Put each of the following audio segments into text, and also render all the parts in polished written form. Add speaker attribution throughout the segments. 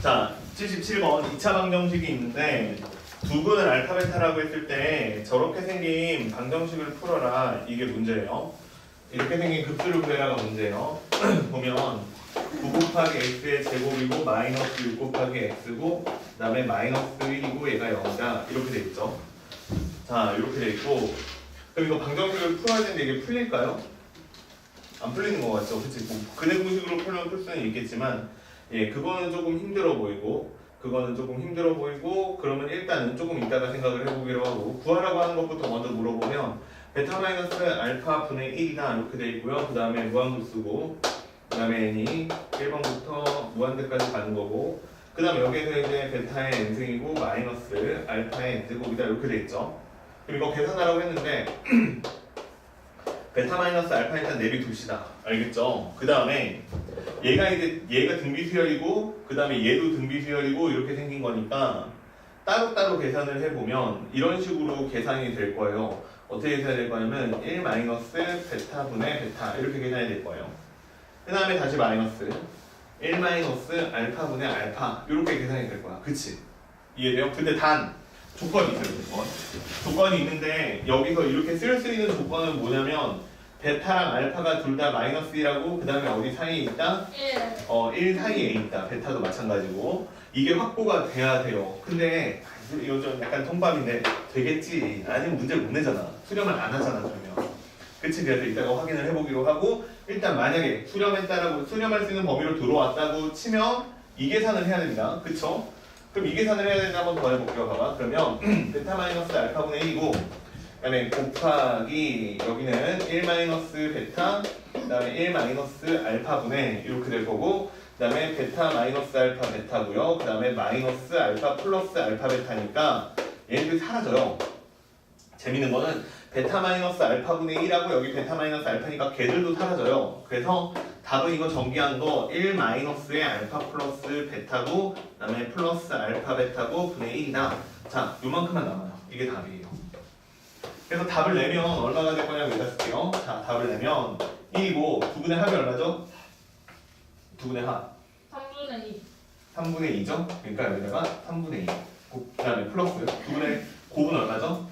Speaker 1: 자, 77번 2차 방정식이 있는데 두 분을 알파 베타라고 했을 때 저렇게 생긴 방정식을 풀어라 이게 문제예요. 이렇게 생긴 급수를 구해라가 문제예요. 보면 9 곱하기 x의 제곱이고 마이너스 6 곱하기 x고 그 다음에 마이너스 1이고 얘가 0이다 이렇게 돼 있죠. 자, 이렇게 돼 있고 그럼 이거 방정식을 풀어야 되는데 이게 풀릴까요? 안 풀리는 것 같죠? 그치? 뭐 근해 공식으로 풀면 풀 수는 있겠지만 예, 그거는 조금 힘들어 보이고 그거는 조금 힘들어 보이고 그러면 일단은 조금 이따가 생각을 해보기로 하고 구하라고 하는 것부터 먼저 물어보면 베타 마이너스 알파 분의 1이다 이렇게 돼 있고요. 그 다음에 무한급수고 그 다음에 n이 1번부터 무한대까지 가는 거고 그 다음에 여기에서 이제 베타의 n승이고 마이너스 알파의 n제곱이다 이렇게 돼 있죠. 그럼 이거 계산하라고 했는데 베타 마이너스 알파 일단 내비둡시다. 알겠죠? 그 다음에 얘가 등비수열이고 그 다음에 얘도 등비수열이고 이렇게 생긴 거니까 따로따로 계산을 해보면 이런 식으로 계산이 될 거예요. 어떻게 계산이 될 거냐면 1 마이너스 베타 분의 베타 이렇게 계산이 될 거예요. 그 다음에 다시 마이너스 1 마이너스 알파 분의 알파 이렇게 계산이 될 거야. 그치? 이해돼요? 근데 단 조건이 있어요. 조건이 있는데 여기서 이렇게 쓸 수 있는 조건은 뭐냐면 베타랑 알파가 둘 다 마이너스 1하고 그 다음에 어디 사이에 있다? 1 사이에 있다. 베타도 마찬가지고 이게 확보가 돼야 돼요. 근데 이거 좀 약간 통밥인데 되겠지? 아니면 문제를 못 내잖아. 수렴을 안 하잖아 그러면. 그치? 그래서 이따가 확인을 해보기로 하고 일단 만약에 수렴할 수 있는 범위로 들어왔다고 치면 이 계산을 해야 됩니다. 그쵸? 그럼 이 계산을 해야 되는데 한번 더 해볼게요. 봐봐. 그러면 베타 마이너스 알파분의 1이고 그 다음에 곱하기 여기는 1 마이너스 베타 그 다음에 1 마이너스 알파분의 이렇게 될 거고 그 다음에 베타 마이너스 알파 베타고요. 그 다음에 마이너스 알파 플러스 알파 베타니까 얘네들이 사라져요. 재밌는 거는 베타 마이너스 알파분의 1하고 여기 베타 마이너스 알파니까 걔들도 사라져요. 그래서 답은 이거 정기한 거 1 마이너스의 알파 플러스 베타고 그 다음에 플러스 알파 베타고 분의 1이다. 자, 요만큼만 남아요. 이게 답이에요. 그래서 답을 내면 얼마가 될 거냐고 여기다 쓸게요. 자, 답을 내면 1이고 두분의 합이 얼마죠? 두분의 합
Speaker 2: 3분의 2
Speaker 1: 3분의 2죠? 그러니까 여기다가 3분의 2 그 다음에 플러스 두분의 곱은 얼마죠?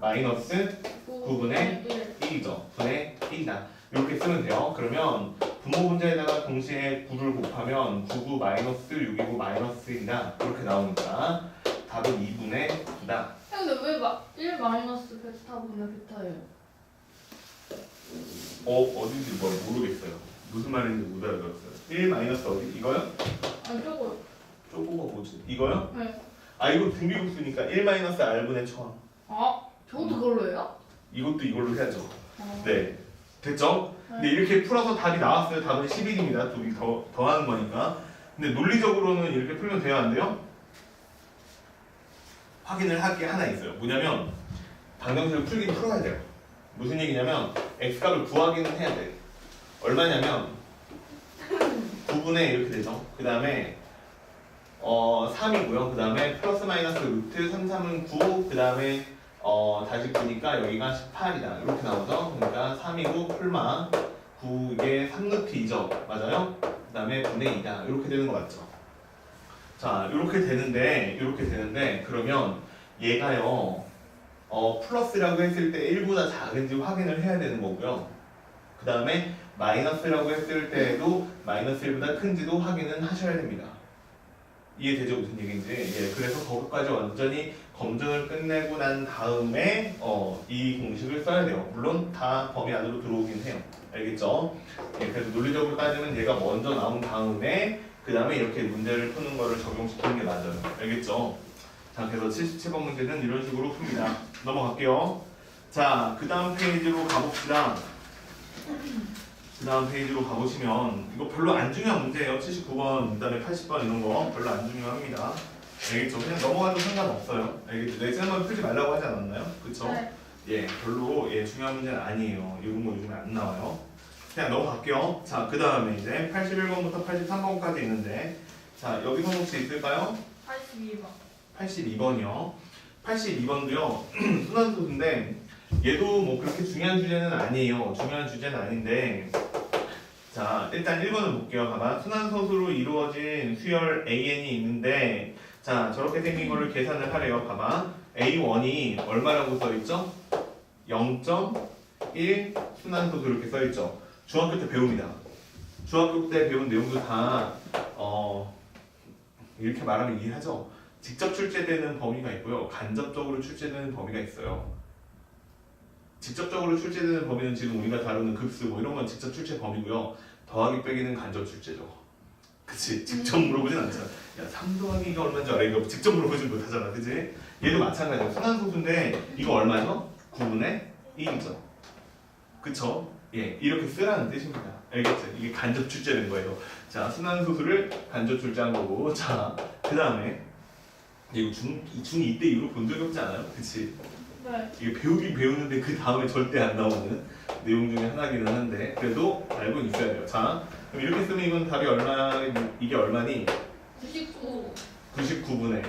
Speaker 1: 마이너스 9분의 1이죠. 분의 1이다. 이렇게 쓰면 돼요. 그러면 분모 문제에다가 동시에 9를 곱하면 9, 마이너스 6이고 마이너스 1이다. 이렇게 나오니까 답은 2분의 9다.
Speaker 2: 근데 왜 1 마이너스 베타분의 베타예요?
Speaker 1: 어딘지 모르겠어요. 무슨 말인지 못 알아들었어요. 1 마이너스 어디? 이거요?
Speaker 2: 아니 저거
Speaker 1: 쪼고가 뭐지? 이거요?
Speaker 2: 네.
Speaker 1: 아 이거 등비급수니까 1 마이너스 r분의 1000.
Speaker 2: 저것도 그걸로 해요?
Speaker 1: 이것도 이걸로 해야죠.
Speaker 2: 아.
Speaker 1: 네. 됐죠? 근데 이렇게 풀어서 답이 나왔어요. 답은 11입니다. 둘이 더하는 거니까. 근데 논리적으로는 이렇게 풀면 돼요? 안 돼요? 확인을 할 게 하나 있어요. 뭐냐면 방정식을 풀긴 풀어야 돼요. 무슨 얘기냐면 x값을 구하기는 해야 돼. 얼마냐면 9분의 이렇게 되죠. 그 다음에 3이고요. 그 다음에 플러스 마이너스 루트 3, 3은 9. 그 다음에 다시 보니까 여기가 18이다. 이렇게 나오죠. 그러니까 3이고 풀마 9 이게 3루트 2죠. 맞아요? 그 다음에 분의 2다. 이렇게 되는 거 맞죠? 자, 이렇게 되는데 그러면 얘가요. 플러스라고 했을 때 1보다 작은지 확인을 해야 되는 거고요. 그 다음에 마이너스라고 했을 때에도 마이너스 1보다 큰지도 확인은 하셔야 됩니다. 이해되죠? 무슨 얘기인지. 예, 그래서 거기까지 완전히 검증을 끝내고 난 다음에 이 공식을 써야 돼요. 물론 다 범위 안으로 들어오긴 해요. 알겠죠? 예, 그래서 논리적으로 따지면 얘가 먼저 나온 다음에 그 다음에 이렇게 문제를 푸는 거를 적용시키는 게 맞아요. 알겠죠? 자, 그래서 77번 문제는 이런 식으로 풉니다. 넘어갈게요. 자, 그 다음 페이지로 가봅시다. 그 다음 페이지로 가보시면 이거 별로 안 중요한 문제예요. 79번, 그 다음에 80번 이런 거 별로 안 중요합니다. 알겠죠? 그냥 넘어가도 상관없어요. 알겠죠? 넥슨만 풀지 말라고 하지 않았나요? 그쵸?
Speaker 2: 네.
Speaker 1: 예, 별로 중요한 문제는 아니에요. 이런 거 요즘에 안 나와요. 그냥 넘어갈게요. 자, 그 다음에 이제 81번부터 83번까지 있는데 자, 여기서 혹시 있을까요?
Speaker 2: 82번
Speaker 1: 82번이요. 82번도요. 순환수인데 얘도 뭐 그렇게 중요한 주제는 아니에요. 중요한 주제는 아닌데 자, 일단 1번은 볼게요. 봐봐. 순환소수로 이루어진 수열 AN이 있는데, 자, 저렇게 생긴 거를 계산을 하래요. 봐봐. A1이 얼마라고 써있죠? 0.1 순환소수 이렇게 써있죠. 중학교 때 배웁니다. 중학교 때 배운 내용도 다, 이렇게 말하면 이해하죠? 직접 출제되는 범위가 있고요. 간접적으로 출제되는 범위가 있어요. 직접적으로 출제되는 범위는 지금 우리가 다루는 급수 뭐 이런 건 직접 출제 범위고요. 더하기 빼기는 간접 출제죠. 그치? 직접 물어보진 않잖아. 야, 3 더하기가 얼마인 줄 알아? 이거 직접 물어보진 못하잖아. 그치? 얘도 마찬가지야. 순환소수인데 이거 얼마죠? 9분의 1이죠. 그쵸? 예, 이렇게 쓰라는 뜻입니다. 알겠죠? 이게 간접 출제된 거예요. 자, 순환소수를 간접 출제한 거고, 자, 그 다음에 이거 중2 때 이후로 본 적이 없지 않아요? 그치?
Speaker 2: 네.
Speaker 1: 이게 배우긴 배우는데 그 다음에 절대 안 나오는 내용 중에 하나기는 한데 그래도 알고 있어야 돼요. 자, 그럼 이렇게 쓰면 이건 답이 얼마, 이게 얼마니?
Speaker 2: 99.
Speaker 1: 99분의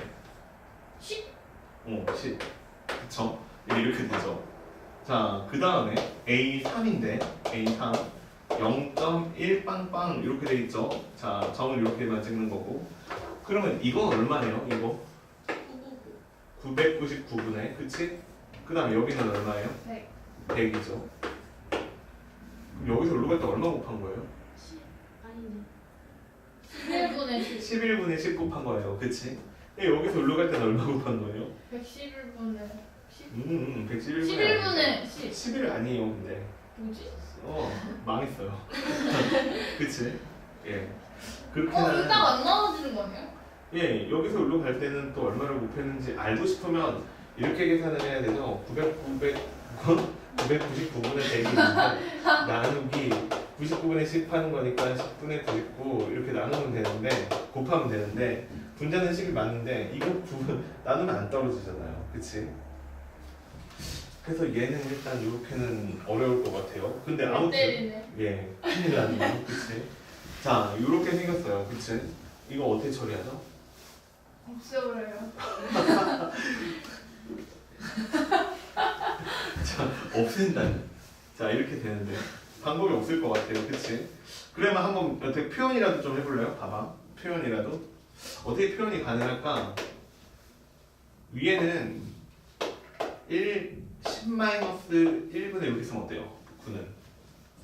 Speaker 2: 10.
Speaker 1: 10. 그쵸? 이렇게 되죠. 자, 그 다음에 A3인데 A3 0.1 빵빵 이렇게 돼 있죠. 자, 점을 이렇게만 찍는 거고. 그러면 이거 얼마예요? 이거 999분의, 그치? 그 다음에 여기는 얼마예요?
Speaker 2: 100.
Speaker 1: 100이죠. 그럼 여기서 여기로 갈 때 얼마 곱한 거예요?
Speaker 2: 10. 아니네. 11분의 10.
Speaker 1: 11분의 10 곱한 거예요. 그치? 여기서 여기로 갈 때는 얼마 곱한 거예요?
Speaker 2: 111분의 10.
Speaker 1: 111분의
Speaker 2: 11분의 10.
Speaker 1: 11 아니에요, 근데.
Speaker 2: 뭐지?
Speaker 1: 망했어요. 그치? 예. 그렇게
Speaker 2: 이거 딱 안 나와지는 거 아니야?
Speaker 1: 예, 여기서 여기로 갈 때는 또 얼마를 곱했는지 알고 싶으면 이렇게 계산을 해야 되죠. 999분의 100이니까 나누기 99분의 10 하는 거니까 10분의 99 이렇게 나누면 되는데 곱하면 되는데 분자는 10이 맞는데 이거 나누면 안 떨어지잖아요. 그치? 그래서 얘는 일단 이렇게는 어려울 것 같아요. 근데 아무튼
Speaker 2: 때리네.
Speaker 1: 예, 큰일 나네요. 그치? 자, 이렇게 생겼어요. 그치? 이거 어떻게 처리하죠?
Speaker 2: 없애버려요.
Speaker 1: 자, 없앤다는. 자, 이렇게 되는데 방법이 없을 것 같아요. 그치? 그러면 한번 어떻게 표현이라도 좀 해볼래요? 봐봐. 표현이라도. 어떻게 표현이 가능할까? 위에는 10-1분의 이렇게 쓰면 어때요? 9는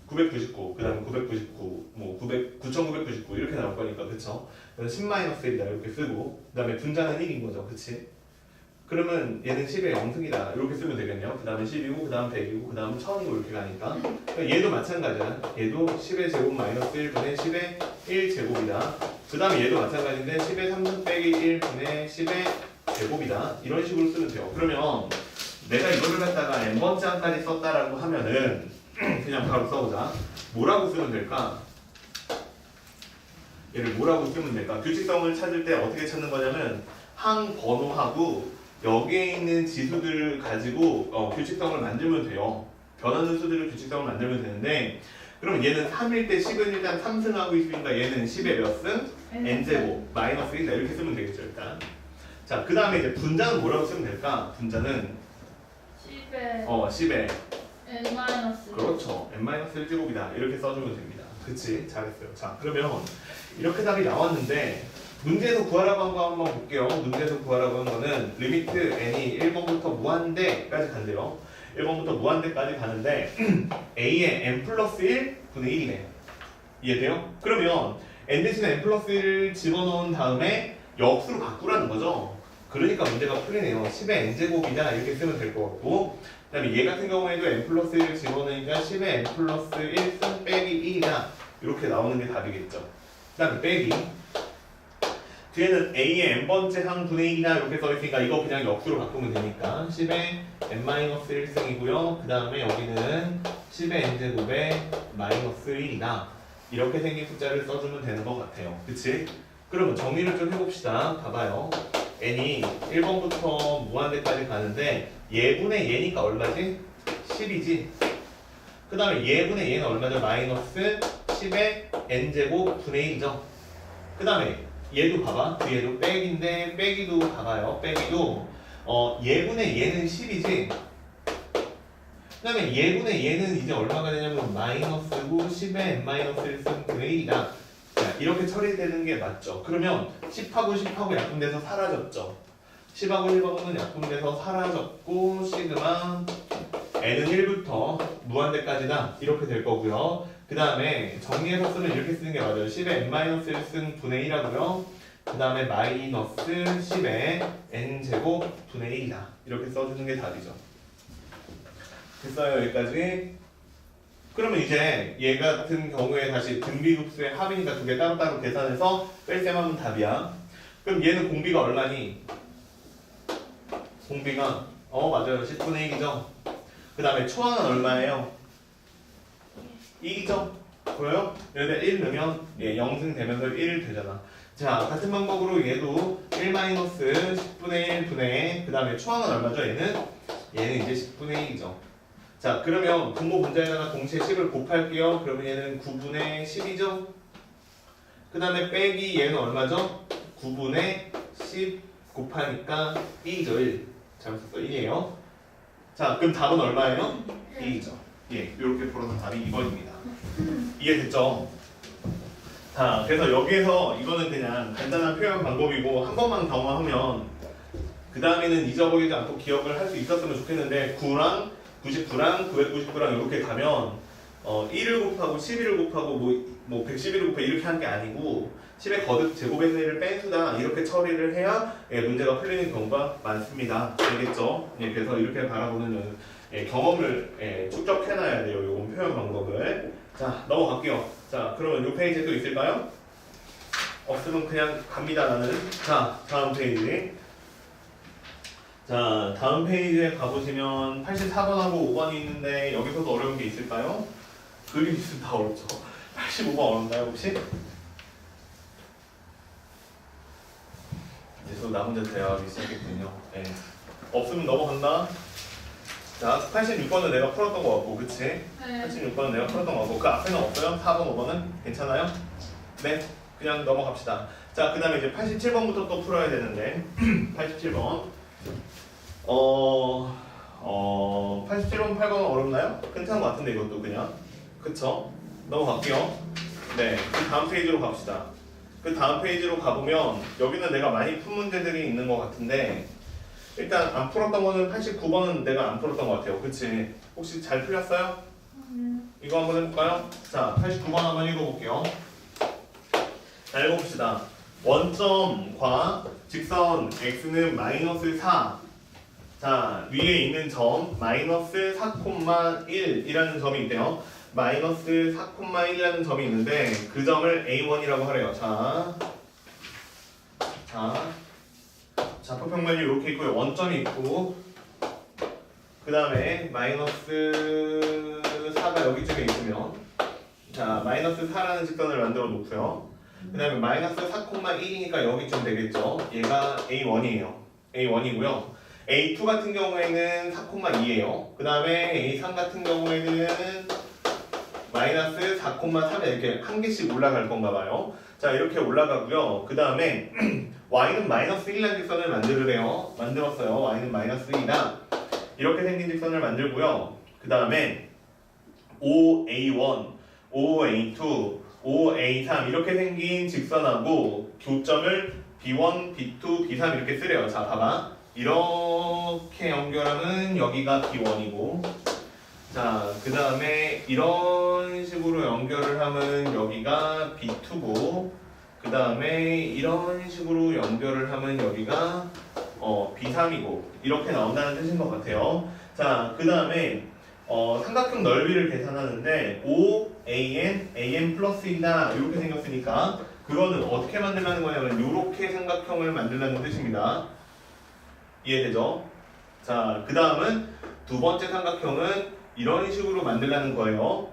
Speaker 1: 999, 그 다음에 999, 뭐 9999 이렇게 나올 거니까, 그쵸? 그래서 10-1이다 이렇게 쓰고, 그 다음에 분자는 1인 거죠, 그치? 그러면 얘는 10의 0승이다 이렇게 쓰면 되겠네요. 그 다음에 10이고, 그 다음 100이고, 그 다음 1000이고 이렇게 가니까. 그러니까 얘도 마찬가지야. 얘도 10의 제곱 마이너스 1분의 10의 1제곱이다. 그 다음에 얘도 마찬가지인데 10의 3승 빼기 1분의 10의 제곱이다. 이런 식으로 쓰면 돼요. 그러면 내가 이거를 갖다가 n번째 항까지 썼다라고 하면은 그냥 바로 써보자. 뭐라고 쓰면 될까? 얘를 뭐라고 쓰면 될까? 규칙성을 찾을 때 어떻게 찾는 거냐면 항 번호하고 여기에 있는 지수들을 가지고 규칙성을 만들면 돼요. 변하는 수들을 규칙성을 만들면 되는데 그럼 얘는 3일 때 10은 일단 3승하고 있으니까 얘는 10의 몇 승? n제곱 마이너스 1이다 이렇게 쓰면 되겠죠 일단. 자, 그 다음에 이제 분자는 뭐라고 쓰면 될까? 분자는
Speaker 2: 10에
Speaker 1: 10의
Speaker 2: n-.
Speaker 1: 그렇죠. n-1제곱이다. 이렇게 써주면 됩니다. 그치? 잘했어요. 자, 그러면 이렇게 답이 나왔는데 문제에서 구하라고 한 거 한번 볼게요. 문제에서 구하라고 한 거는 리미트 n이 1번부터 무한대까지 간대요. 1번부터 무한대까지 가는데 a의 n 플러스 1 분의 1이네. 이해돼요? 그러면 n 대신에 n 플러스 1을 집어넣은 다음에 역수로 바꾸라는 거죠. 그러니까 문제가 풀리네요. 10의 n제곱이다 이렇게 쓰면 될 것 같고 그 다음에 얘 같은 경우에도 n 플러스 1을 집어넣으니까 10의 n 플러스 1승 빼기 1이다 이렇게 나오는 게 답이겠죠. 그 다음에 빼기 뒤에는 a의 n번째 항 분의 1이다 이렇게 써있으니까 이거 그냥 역수로 바꾸면 되니까 10의 n-1승이고요. 그 다음에 여기는 10의 n제곱에 마이너스 1이다 이렇게 생긴 숫자를 써주면 되는 것 같아요. 그치? 그러면 정리를 좀 해봅시다. 봐봐요. n이 1번부터 무한대까지 가는데 예분의 예니까 얼마지? 10이지? 그 다음에 예분의 예는 얼마죠? 마이너스 10의 n제곱 분의 1이죠? 그 다음에 얘도 봐봐. 뒤에도 빼기인데 빼기도 봐봐요. 빼기도 예분의 예는 10이지? 그 다음에 얘분의 얘는 이제 얼마가 되냐면 마이너스고 10의 n-1승 분의 1이다. 자, 이렇게 처리되는 게 맞죠. 그러면 10하고 10하고 약분돼서 사라졌죠. 10하고 1하고는 약분돼서 사라졌고 시그마 n은 1부터 무한대까지다. 이렇게 될 거고요. 그 다음에 정리해서 쓰면 이렇게 쓰는 게 맞아요. 10의 n-1승 분의 1하고요. 그 다음에 마이너스 10의 n제곱 분의 1이다. 이렇게 써주는 게 답이죠. 됐어요 여기까지? 그러면 이제 얘 같은 경우에 다시 등비급수의 합이니까 두 개 따로따로 계산해서 뺄셈 하면 답이야. 그럼 얘는 공비가 얼마니? 공비가 맞아요 10분의 1이죠. 그 다음에 초항은 얼마예요? 2죠. 보여요? 여기다 1 넣으면 얘 0승 되면서 1 되잖아. 자 같은 방법으로 얘도 1-10분의 1 분의 그 다음에 초항은 얼마죠? 얘는 이제 10분의 1이죠. 자 그러면 분모 분자에다가 동시에 10을 곱할게요. 그러면 얘는 9분의 10이죠. 그 다음에 빼기 얘는 얼마죠? 9분의 10 곱하니까 2죠. 1 잘못 썼어 1이에요. 자 그럼 답은 얼마예요? 2죠. 예, 이렇게 풀어서 답이 2번입니다. 이해됐죠? 자 그래서 여기에서 이거는 그냥 간단한 표현 방법이고 한 번만 경험하면 그 다음에는 잊어버리지 않고 기억을 할 수 있었으면 좋겠는데 9랑 99랑 999랑 이렇게 가면 1을 곱하고 11을 곱하고 뭐 111을 곱하고 이렇게 한 게 아니고 10의 거듭 제곱의 내를 뺀 수다 이렇게 처리를 해야 문제가 풀리는 경우가 많습니다. 알겠죠? 예, 그래서 이렇게 바라보는 경험을 축적해놔야 돼요. 요건 표현 방법을. 자 넘어갈게요. 자 그러면 요 페이지에 또 있을까요? 없으면 그냥 갑니다 나는. 자 다음 페이지. 자 다음 페이지에 가보시면 84번하고 5번이 있는데 여기서도 어려운 게 있을까요? 그림 있으면 다 어렵죠. 85번 어렵나요 혹시? 이제 또 나 혼자 대화하기 시작했군요. 네. 없으면 넘어간다. 자 86번은 내가 풀었던 거 같고 그치?
Speaker 2: 네.
Speaker 1: 86번은 내가 풀었던 거 같고 그 앞에는 없어요? 4번 5번은? 괜찮아요? 네 그냥 넘어갑시다. 자 그 다음에 이제 87번부터 또 풀어야 되는데 87번 87번 8번은 어렵나요? 괜찮은 것 같은데 이것도 그냥 그쵸? 넘어갈게요. 네, 그 다음 페이지로 갑시다. 그 다음 페이지로 가보면 여기는 내가 많이 푼 문제들이 있는 것 같은데 일단 안 풀었던 거는 89번은 내가 안 풀었던 것 같아요. 그치? 혹시 잘 풀렸어요? 이거 한번 해볼까요? 자, 89번 한번 읽어볼게요. 자, 읽어봅시다. 원점과 직선 x는 마이너스 4 자, 위에 있는 점 마이너스 4,1이라는 점이 있대요. 마이너스 4,1이라는 점이 있는데 그 점을 A1이라고 하래요. 자, 좌표평면이 이렇게 있고요. 원점이 있고 그 다음에 마이너스 4가 여기쯤에 있으면 자, 마이너스 4라는 직선을 만들어 놓고요. 그 다음에 마이너스 4,1이니까 여기쯤 되겠죠. 얘가 A1이에요. A1이고요. A2 같은 경우에는 4,2예요. 그 다음에 A3 같은 경우에는 마이너스 4,3 이렇게 한 개씩 올라갈 건가 봐요. 자 이렇게 올라가고요. 그 다음에 y는 마이너스 1이라는 직선을 만들으래요. 만들었어요. y는 마이너스 2다. 이렇게 생긴 직선을 만들고요. 그 다음에 OA1, OA2, OA3 이렇게 생긴 직선하고 교점을 B1, B2, B3 이렇게 쓰래요. 자 봐봐. 이렇게 연결하면 여기가 B1이고 자 그 다음에 이런 식으로 연결을 하면 여기가 B2고 그 다음에 이런 식으로 연결을 하면 여기가 B3이고 이렇게 나온다는 뜻인 것 같아요. 자 그 다음에 삼각형 넓이를 계산하는데 OAN, AN 플러스 2다 이렇게 생겼으니까 그거는 어떻게 만들라는 거냐면 이렇게 삼각형을 만들라는 뜻입니다. 이해되죠? 자, 그 다음은 두 번째 삼각형은 이런 식으로 만들라는 거예요.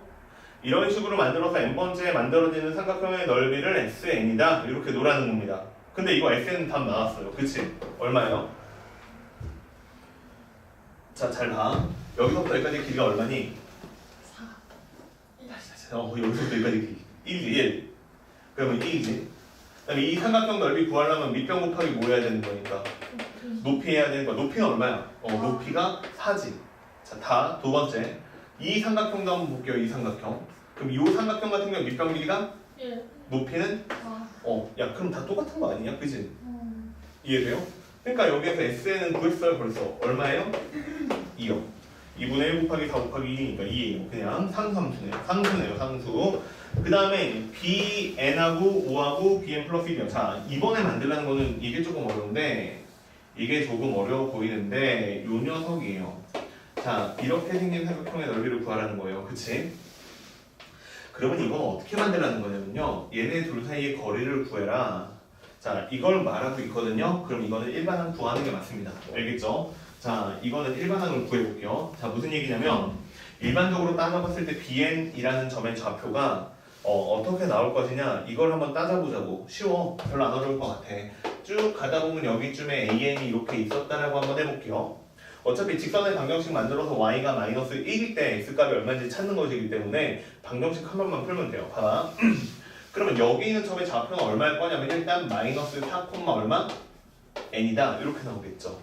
Speaker 1: 이런 식으로 만들어서 n번째 만들어지는 삼각형의 넓이를 SN이다. 이렇게 놓으라는 겁니다. 근데 이거 SN 답 나왔어요. 그치? 얼마예요? 자, 잘 봐. 여기서부터 여기까지 길이가 얼마니?
Speaker 2: 4.
Speaker 1: 여기서부터 여기까지 길이 1. 그러면 2이지. 그 다음에 이 삼각형 넓이 구하려면 밑변 곱하기 뭐 해야 되는 거니까? 높이 해야 되는 거야. 높이는 얼마야? 높이가 4지. 자, 다 두 번째. 이 삼각형도 한번 볼게요. 이 삼각형. 그럼 이 삼각형 같은 경우 밑변 길이가
Speaker 2: 1.
Speaker 1: 높이는
Speaker 2: 아.
Speaker 1: 야 그럼 다 똑같은 거 아니냐? 그지?
Speaker 2: 음.
Speaker 1: 이해돼요? 그러니까 여기에서 SN은 구했어요 벌써. 얼마예요? 2요. 2분의 1 곱하기 4 곱하기 2니까 2예요. 그냥 상수네요. 상수네요. 상수. 그 다음에 BN하고 O하고 BN 플러스 1이요. 자, 이번에 만들라는 거는 이게 조금 어려운데 이게 조금 어려워 보이는데 요 녀석이에요. 자, 이렇게 생긴 삼각형의 넓이를 구하라는 거예요. 그치? 그러면 이건 어떻게 만들라는 거냐면요. 얘네 둘 사이의 거리를 구해라. 자, 이걸 말하고 있거든요. 그럼 이거는 일반항 구하는 게 맞습니다. 알겠죠? 자, 이거는 일반항을 구해볼게요. 자, 무슨 얘기냐면 일반적으로 따져봤을 때 BN이라는 점의 좌표가 어떻게 나올 것이냐 이걸 한번 따져보자고. 쉬워. 별로 안 어려울 것 같아. 쭉 가다 보면 여기쯤에 AN이 이렇게 있었다라고 한번 해볼게요. 어차피 직선의 방정식 만들어서 y가 마이너스 1일 때 x값이 얼마인지 찾는 것이기 때문에 방정식 한 번만 풀면 돼요. 봐봐. 그러면 여기 있는 점의 좌표는 얼마일 거냐면 일단 마이너스 4, 얼마? n이다. 이렇게 나오겠죠.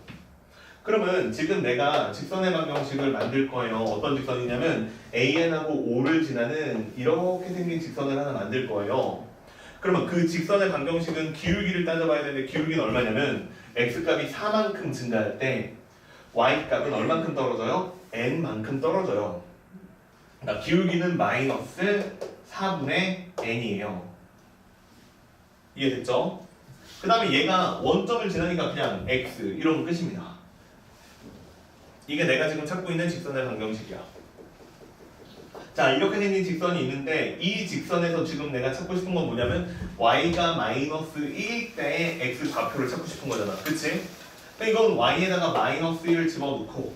Speaker 1: 그러면 지금 내가 직선의 방정식을 만들 거예요. 어떤 직선이냐면 AN하고 O를 지나는 이렇게 생긴 직선을 하나 만들 거예요. 그러면 그 직선의 방정식은 기울기를 따져봐야 되는데 기울기는 얼마냐면 x값이 4만큼 증가할 때 y값은 얼만큼 떨어져요? n만큼 떨어져요. 그러니까 기울기는 마이너스 4분의 n이에요. 이해됐죠? 그 다음에 얘가 원점을 지나니까 그냥 x 이러면 끝입니다. 이게 내가 지금 찾고 있는 직선의 방정식이야. 자, 이렇게 생긴 직선이 있는데 이 직선에서 지금 내가 찾고 싶은 건 뭐냐면 y가 마이너스 1일 때의 x 좌표를 찾고 싶은 거잖아. 그치? 그러니까 이건 y에다가 마이너스 1을 집어넣고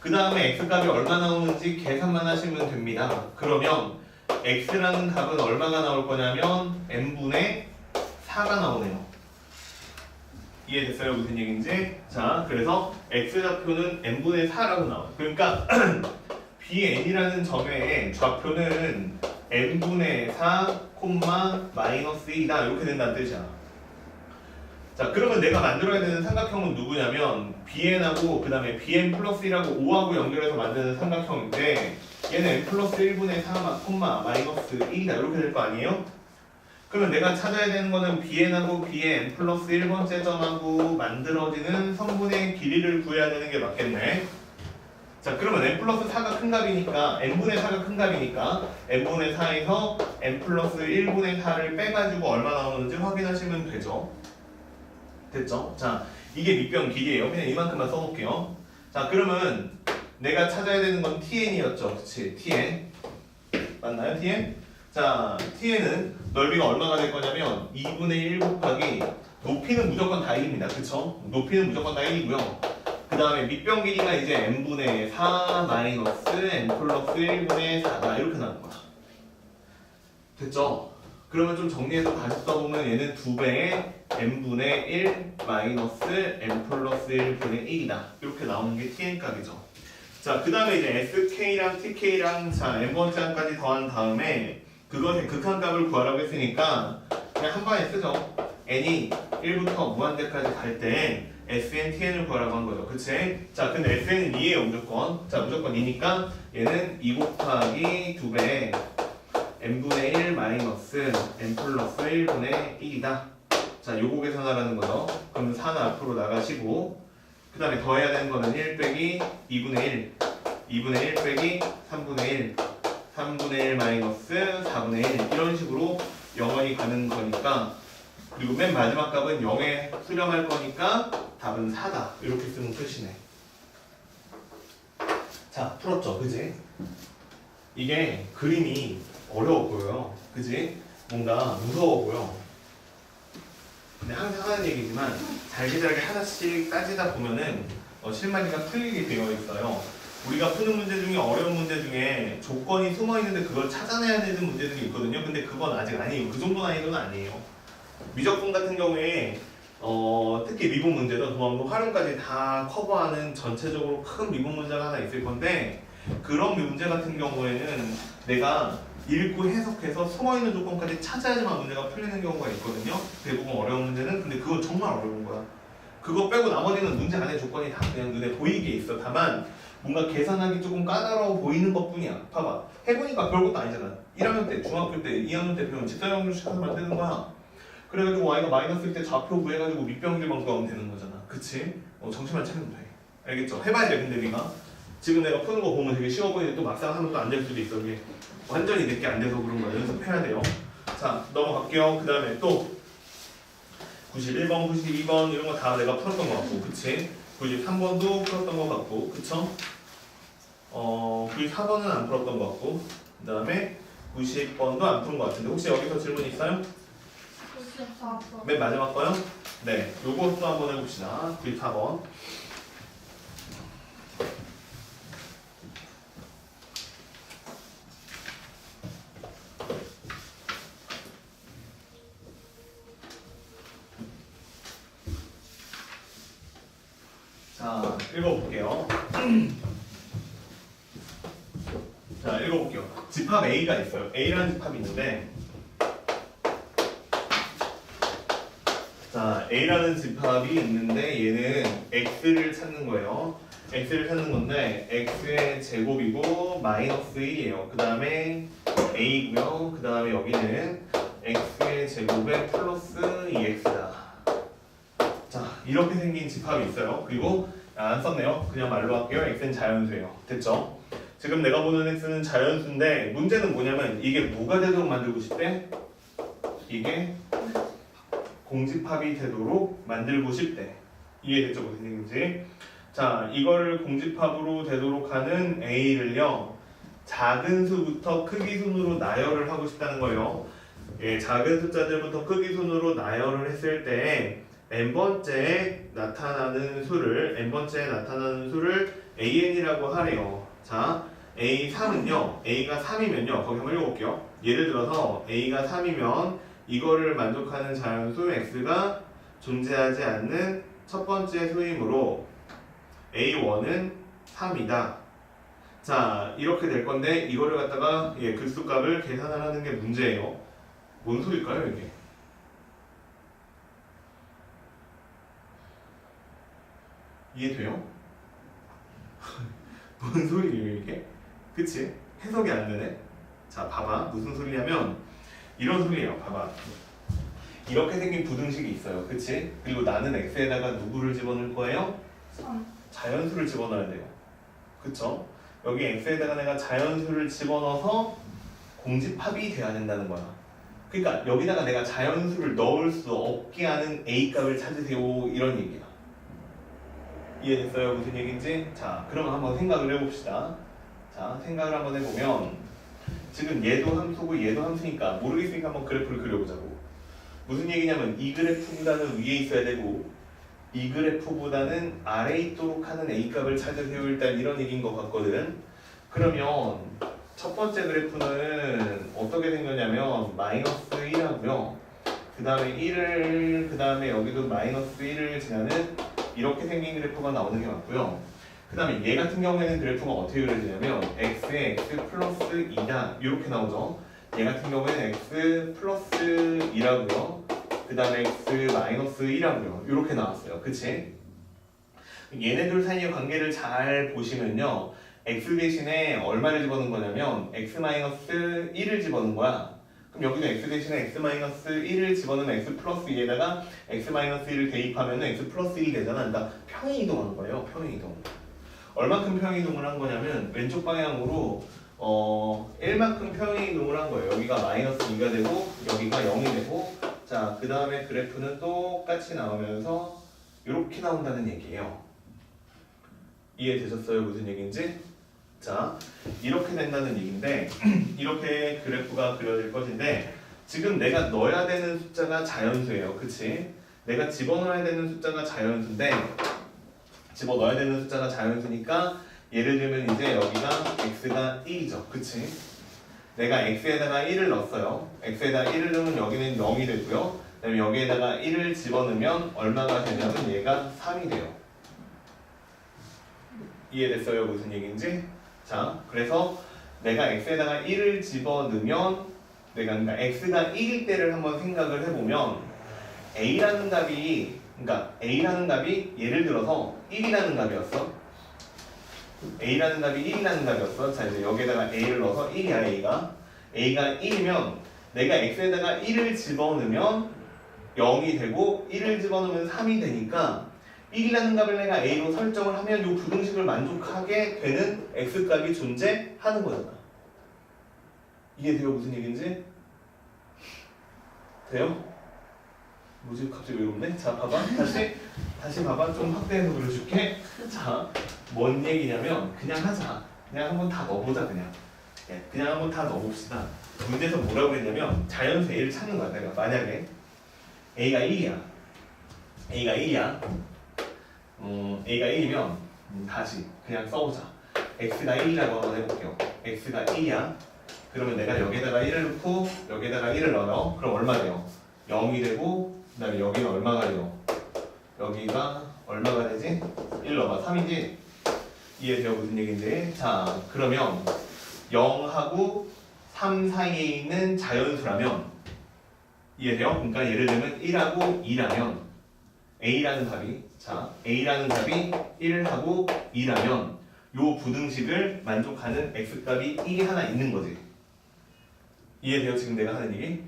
Speaker 1: 그 다음에 x값이 얼마 나오는지 계산만 하시면 됩니다. 그러면 x라는 값은 얼마가 나올 거냐면 n분의 4가 나오네요. 이해됐어요? 무슨 얘기인지? 자, 그래서 x좌표는 n분의 4라고 나와요. 그러니까 bn이라는 점의 좌표는 n분의 4, 마이너스 2다 이렇게 된다는 뜻이야. 자, 그러면 내가 만들어야 되는 삼각형은 누구냐면 bn하고 그 다음에 bn 플러스 1하고 5하고 연결해서 만드는 삼각형인데 얘는 n 플러스 1분의 4, 마이너스 1이다 이렇게 될 거 아니에요? 그러면 내가 찾아야 되는 거는 bn하고 bn 플러스 1번째 점하고 만들어지는 성분의 길이를 구해야 되는 게 맞겠네. 자, 그러면 n 플러스 4가 큰 값이니까 n분의 4가 큰 값이니까 n분의 4에서 n 플러스 1분의 4를 빼가지고 얼마 나오는지 확인하시면 되죠. 됐죠? 자, 이게 밑변 길이에요. 그냥 이만큼만 써놓을게요. 자, 그러면 내가 찾아야 되는 건 tn이었죠. 그치? tn 맞나요? tn? 자, tn은 넓이가 얼마가 될 거냐면 2분의 1 곱하기 높이는 무조건 다 1입니다. 그쵸? 높이는 무조건 다 1이고요. 그 다음에 밑변 길이가 이제 n분의 4 마이너스 n 플러스 1분의 4다 이렇게 나온 거야. 됐죠? 그러면 좀 정리해서 다시 써보면 얘는 2배의 n분의 1 마이너스 n 플러스 1분의 1이다 이렇게 나오는 게 tn 값이죠. 자, 그 다음에 이제 sk랑 tk랑 자 n번째 항까지 더한 다음에 그것의 극한값을 구하라고 했으니까 그냥 한 번에 쓰죠. n이 1부터 무한대까지 갈 때 sn, tn을 구하라고 한 거죠. 그치? 자, 근데 sn은 2예요 무조건. 자, 무조건 2니까 얘는 2 곱하기 2배 n분의 1 마이너스 n 플러스 1분의 1이다. 자, 요거 계산하라는 거죠. 그럼 4는 앞으로 나가시고 그 다음에 더해야 되는 거는 1 빼기 2분의 1 2분의 1 빼기 3분의 1 3분의 1 마이너스 4분의 1 이런 식으로 영원히 가는 거니까 그리고 맨 마지막 값은 0에 수렴할 거니까 답은 4다 이렇게 쓰면 끝이네. 자, 풀었죠? 그지? 이게 그림이 어려워 보여요. 그지? 뭔가 무서워 보여. 근데 항상 하는 얘기지만 잘게 하나씩 따지다 보면은 실마리가 풀리게 되어 있어요. 우리가 푸는 문제 중에 어려운 문제 중에 조건이 숨어 있는데 그걸 찾아내야 되는 문제들이 있거든요. 근데 그건 아직 아니에요. 그 정도 난이도는 아니에요. 미적분 같은 경우에 특히 미분 문제도 도함도 활용까지 다 커버하는 전체적으로 큰 미분 문제가 하나 있을 건데 그런 문제 같은 경우에는 내가 읽고 해석해서 숨어있는 조건까지 찾아야지만 문제가 풀리는 경우가 있거든요. 대부분 어려운 문제는. 근데 그건 정말 어려운 거야. 그거 빼고 나머지는 문제 안에 조건이 다 그냥 눈에 보이게 있어. 다만 뭔가 계산하기 조금 까다로워 보이는 것뿐이야. 봐봐. 해보니까 별것도 아니잖아. 1학년 때, 중학교 때, 2학년 때 배운 직사형용식 하나만 뜨는 거야. 그래가지고 y가 마이너스일 때 좌표 구해가지고 밑변기만 구하면 되는 거잖아. 그치? 정신만 차리면 돼. 알겠죠? 해봐야 돼. 근데 네가 지금 내가 푸는 거 보면 되게 쉬워 보이는데 또 막상 하면 또 안 될 수도 있어. 이게 완전히 내게 안 돼서 그런 거야. 연습해야 돼요. 자, 넘어갈게요. 그 다음에 또 91번, 92번 이런 거 다 내가 풀었던 거 같고, 그치? 93번도 풀었던 거 같고, 그쵸? 94번은 안 풀었던 거 같고, 그 다음에 90번도 안 푼 거 같은데 혹시 여기서 질문 있어요?
Speaker 2: 94번.
Speaker 1: 맨 마지막 거요? 네, 요것도 한번 해봅시다. 94번. 자, 읽어볼게요. 자, 읽어볼게요. 집합 A가 있어요. A라는 집합이 있는데, 자, A라는 집합이 있는데 얘는 X를 찾는 거예요. X를 찾는 건데 X의 제곱이고 마이너스 1이에요. 그 다음에 A고요. 그 다음에 여기는 X의 제곱에 플러스 2X다. 자, 이렇게 생긴 집합이 있어요. 그리고 안 썼네요. 그냥 말로 할게요. X는 자연수예요. 됐죠? 지금 내가 보는 X는 자연수인데 문제는 뭐냐면 이게 뭐가 되도록 만들고 싶대? 이게 공집합이 되도록 만들고 싶대. 이해됐죠? 무슨 얘기인지? 자, 이거를 공집합으로 되도록 하는 A를요, 작은 수부터 크기 순으로 나열을 하고 싶다는 거예요. 예, 작은 숫자들부터 크기 순으로 나열을 했을 때 n번째에 나타나는 수를 AN이라고 하래요. 자, A3은요, A가 3이면요, 거기 한번 읽어볼게요. 예를 들어서 A가 3이면 이거를 만족하는 자연수 X가 존재하지 않는 첫 번째 수이므로 A1은 3이다. 자, 이렇게 될 건데 이거를 갖다가 극수값을 계산을 하는 게 문제예요. 뭔 소리일까요, 이게? 이해돼요? 뭔 소리예요, 이게? 그치? 해석이 안 되네? 자, 봐봐. 무슨 소리냐면 이런 소리예요. 봐봐. 이렇게 생긴 부등식이 있어요. 그치? 그리고 나는 x에다가 누구를 집어넣을 거예요?
Speaker 2: 3.
Speaker 1: 자연수를 집어넣어야 돼요. 그쵸? 여기 x에다가 내가 자연수를 집어넣어서 공집합이 돼야 된다는 거야. 그러니까 여기다가 내가 자연수를 넣을 수 없게 하는 a값을 찾으세요. 이런 얘기야. 이해됐어요? 무슨 얘기인지? 자, 그러면 한번 생각을 해봅시다. 자, 생각을 한번 해보면 지금 얘도 함수고 얘도 함수니까 모르겠으니까 한번 그래프를 그려보자고. 무슨 얘기냐면 이 그래프보다는 위에 있어야 되고 이 그래프보다는 아래에 있도록 하는 A값을 찾으세요. 일단 이런 얘기인 것 같거든. 그러면 첫 번째 그래프는 어떻게 생겼냐면 마이너스 1하고요. 그 다음에 1을 그 다음에 여기도 마이너스 1을 지나는 이렇게 생긴 그래프가 나오는 게 맞고요. 그 다음에 얘 같은 경우에는 그래프가 어떻게 그려지냐면 x에 x 플러스 2다 이렇게 나오죠. 얘 같은 경우에는 x 플러스 2라고요. 그 다음에 x 마이너스 1이라고요. 이렇게 나왔어요. 그치? 얘네들 사이의 관계를 잘 보시면요. x 대신에 얼마를 집어넣은 거냐면 x 마이너스 1을 집어넣은 거야. 그럼 여기는 x 대신에 x 마이너스 1을 집어넣으면 x 플러스 2에다가 x 마이너스 1을 대입하면 x 플러스 1이 되잖아. 그러니까 평행 이동한 거예요. 평행 이동. 얼만큼 평행 이동을 한 거냐면 왼쪽 방향으로 1만큼 평행 이동을 한 거예요. 여기가 마이너스 2가 되고 여기가 0이 되고 자, 그 다음에 그래프는 똑같이 나오면서 이렇게 나온다는 얘기예요. 이해되셨어요? 무슨 얘기인지? 자, 이렇게 된다는 얘기인데 이렇게 그래프가 그려질 것인데 지금 내가 넣어야 되는 숫자가 자연수예요. 그치? 내가 집어넣어야 되는 숫자가 자연수인데 집어넣어야 되는 숫자가 자연수니까 예를 들면 이제 여기가 x가 1이죠. 그치? 내가 x에다가 1을 넣었어요. x에다가 1을 넣으면 여기는 0이 되고요. 그 다음에 여기에다가 1을 집어넣으면 얼마가 되냐면 얘가 3이 돼요. 이해됐어요? 무슨 얘기인지? 자, 그래서 내가 x에다가 1을 집어넣으면 내가 그러니까 x가 1일 때를 한번 생각을 해보면 a라는 값이 예를 들어서 1이라는 값이었어. a라는 답이 1이라는 답이었어. 자 이제 여기에다가 a를 넣어서 1이야 a가 1이면 내가 x에다가 1을 집어넣으면 0이 되고 1을 집어넣으면 3이 되니까 1이라는 값을 내가 a로 설정을 하면 이 부등식을 만족하게 되는 x값이 존재하는 거잖아. 이해돼요? 무슨 얘기인지? 돼요? 뭐지? 갑자기 외롭네? 자 봐봐 다시 봐봐. 좀 확대해서 그려줄게. 자 뭔 얘기냐면 그냥 하자. 그냥 한번 다 넣어보자. 그냥 한번 다 넣어봅시다. 문제에서 뭐라고 했냐면 자연수 a를 찾는 거야. 내가 만약에 a가 1이야. A가 1이면 다시 그냥 써보자. x가 1이라고 한번 해볼게요. x가 1이야. 그러면 내가 여기다가 1을 넣고 여기다가 1을 넣어요. 그럼 얼마 돼요? 0이 되고 그 다음에 여기는 얼마가 돼요? 여기가 얼마가 되지? 1 넣어봐. 3이지? 이해돼요? 무슨 얘기인지? 자 그러면 0하고 3 사이에 있는 자연수라면 이해돼요? 그러니까 예를 들면 1하고 2라면 A라는 답이 1하고 2라면 요 부등식을 만족하는 x값이 1이 하나 있는 거지. 이해돼요? 지금 내가 하는 얘기?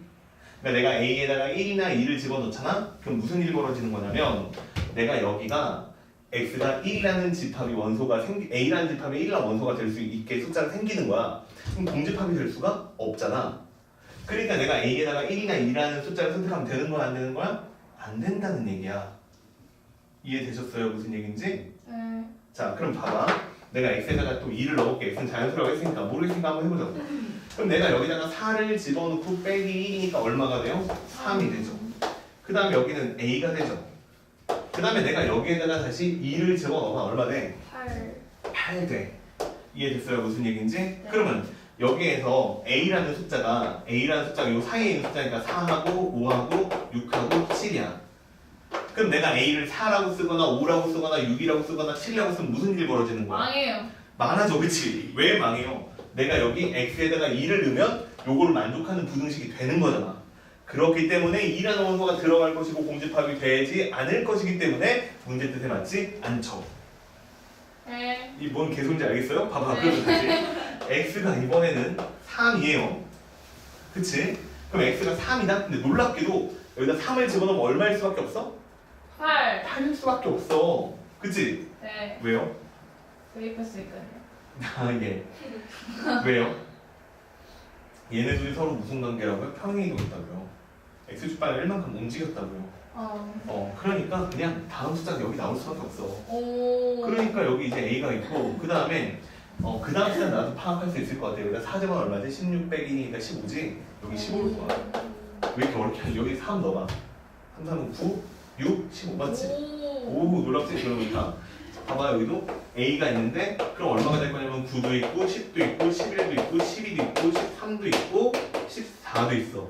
Speaker 1: 그러니까 내가 A에다가 1이나 2를 집어넣잖아? 그럼 무슨 일이 벌어지는 거냐면 내가 여기가 x가 1이라는 집합이 원소가 A라는 집합이 1이라는 원소가 될 수 있게 숫자가 생기는 거야. 그럼 공집합이 될 수가 없잖아. 그러니까 내가 A에다가 1이나 2라는 숫자를 선택하면 되는 거야? 안 되는 거야? 안 된다는 얘기야. 이해되셨어요? 무슨 얘기인지?
Speaker 2: 네.
Speaker 1: 자 그럼 봐봐. 내가 x에다가 또 2를 넣어볼게. x는 자연수라고 했으니까 모르겠으니까 한번 해보자고. 그럼 내가 여기다가 4를 집어넣고 빼기 1이니까 얼마가 돼요? 3이 되죠. 그 다음에 여기는 a가 되죠. 그 다음에 내가 여기에다가 다시 2를 집어넣으면 얼마 돼? 8 돼. 이해됐어요? 무슨 얘기인지? 네. 그러면 여기에서 A라는 숫자가 요 사이에 있는 숫자니까 4하고 5하고 6하고 7이야. 그럼 내가 A를 4라고 쓰거나 5라고 쓰거나 6이라고 쓰거나 7이라고 쓰면 무슨 일이 벌어지는 거야?
Speaker 2: 망해요.
Speaker 1: 망하죠. 그치? 왜 망해요? 내가 여기 X에다가 2를 넣으면 요걸 만족하는 부등식이 되는 거잖아. 그렇기 때문에 2라는 원소가 들어갈 것이고 공집합이 되지 않을 것이기 때문에 문제 뜻에 맞지 않죠.
Speaker 2: 네.
Speaker 1: 이 뭔 개소인지 알겠어요? 봐봐.
Speaker 2: 네.
Speaker 1: 그러면 다시 x가 이번에는 3이에요. 그치? 그럼 x가 3이다? 근데 놀랍게도 여기다 3을 집어넣으면 얼마일 수밖에 없어? 8일 수밖에 없어. 그치?
Speaker 2: 네.
Speaker 1: 왜요?
Speaker 2: 대입했으니까요.
Speaker 1: 아 예. 왜요? 얘네들이 서로 무슨 관계라고요? 평행이동 있다고요. x축발을 1만큼 움직였다고요. 그러니까 그냥 다음 숫자가 여기 나올 수밖에 없어. 그러니까 여기 이제 a가 있고 그 다음에 그 다음 숫자 나도 파악할 수 있을 것 같아요. 여기다 4제곱 얼마지? 16 빼기니까 15지? 여기 15일 거야. 왜 이렇게 어렵게 하지? 여기 3 넣어봐. 3, 3은 9, 6, 15 맞지? 오 놀랍지? 그러니까 봐봐 여기도 a가 있는데 그럼 얼마가 될 거냐면 9도 있고 10도 있고 11도 있고 12도 있고 13도 있고 14도 있어.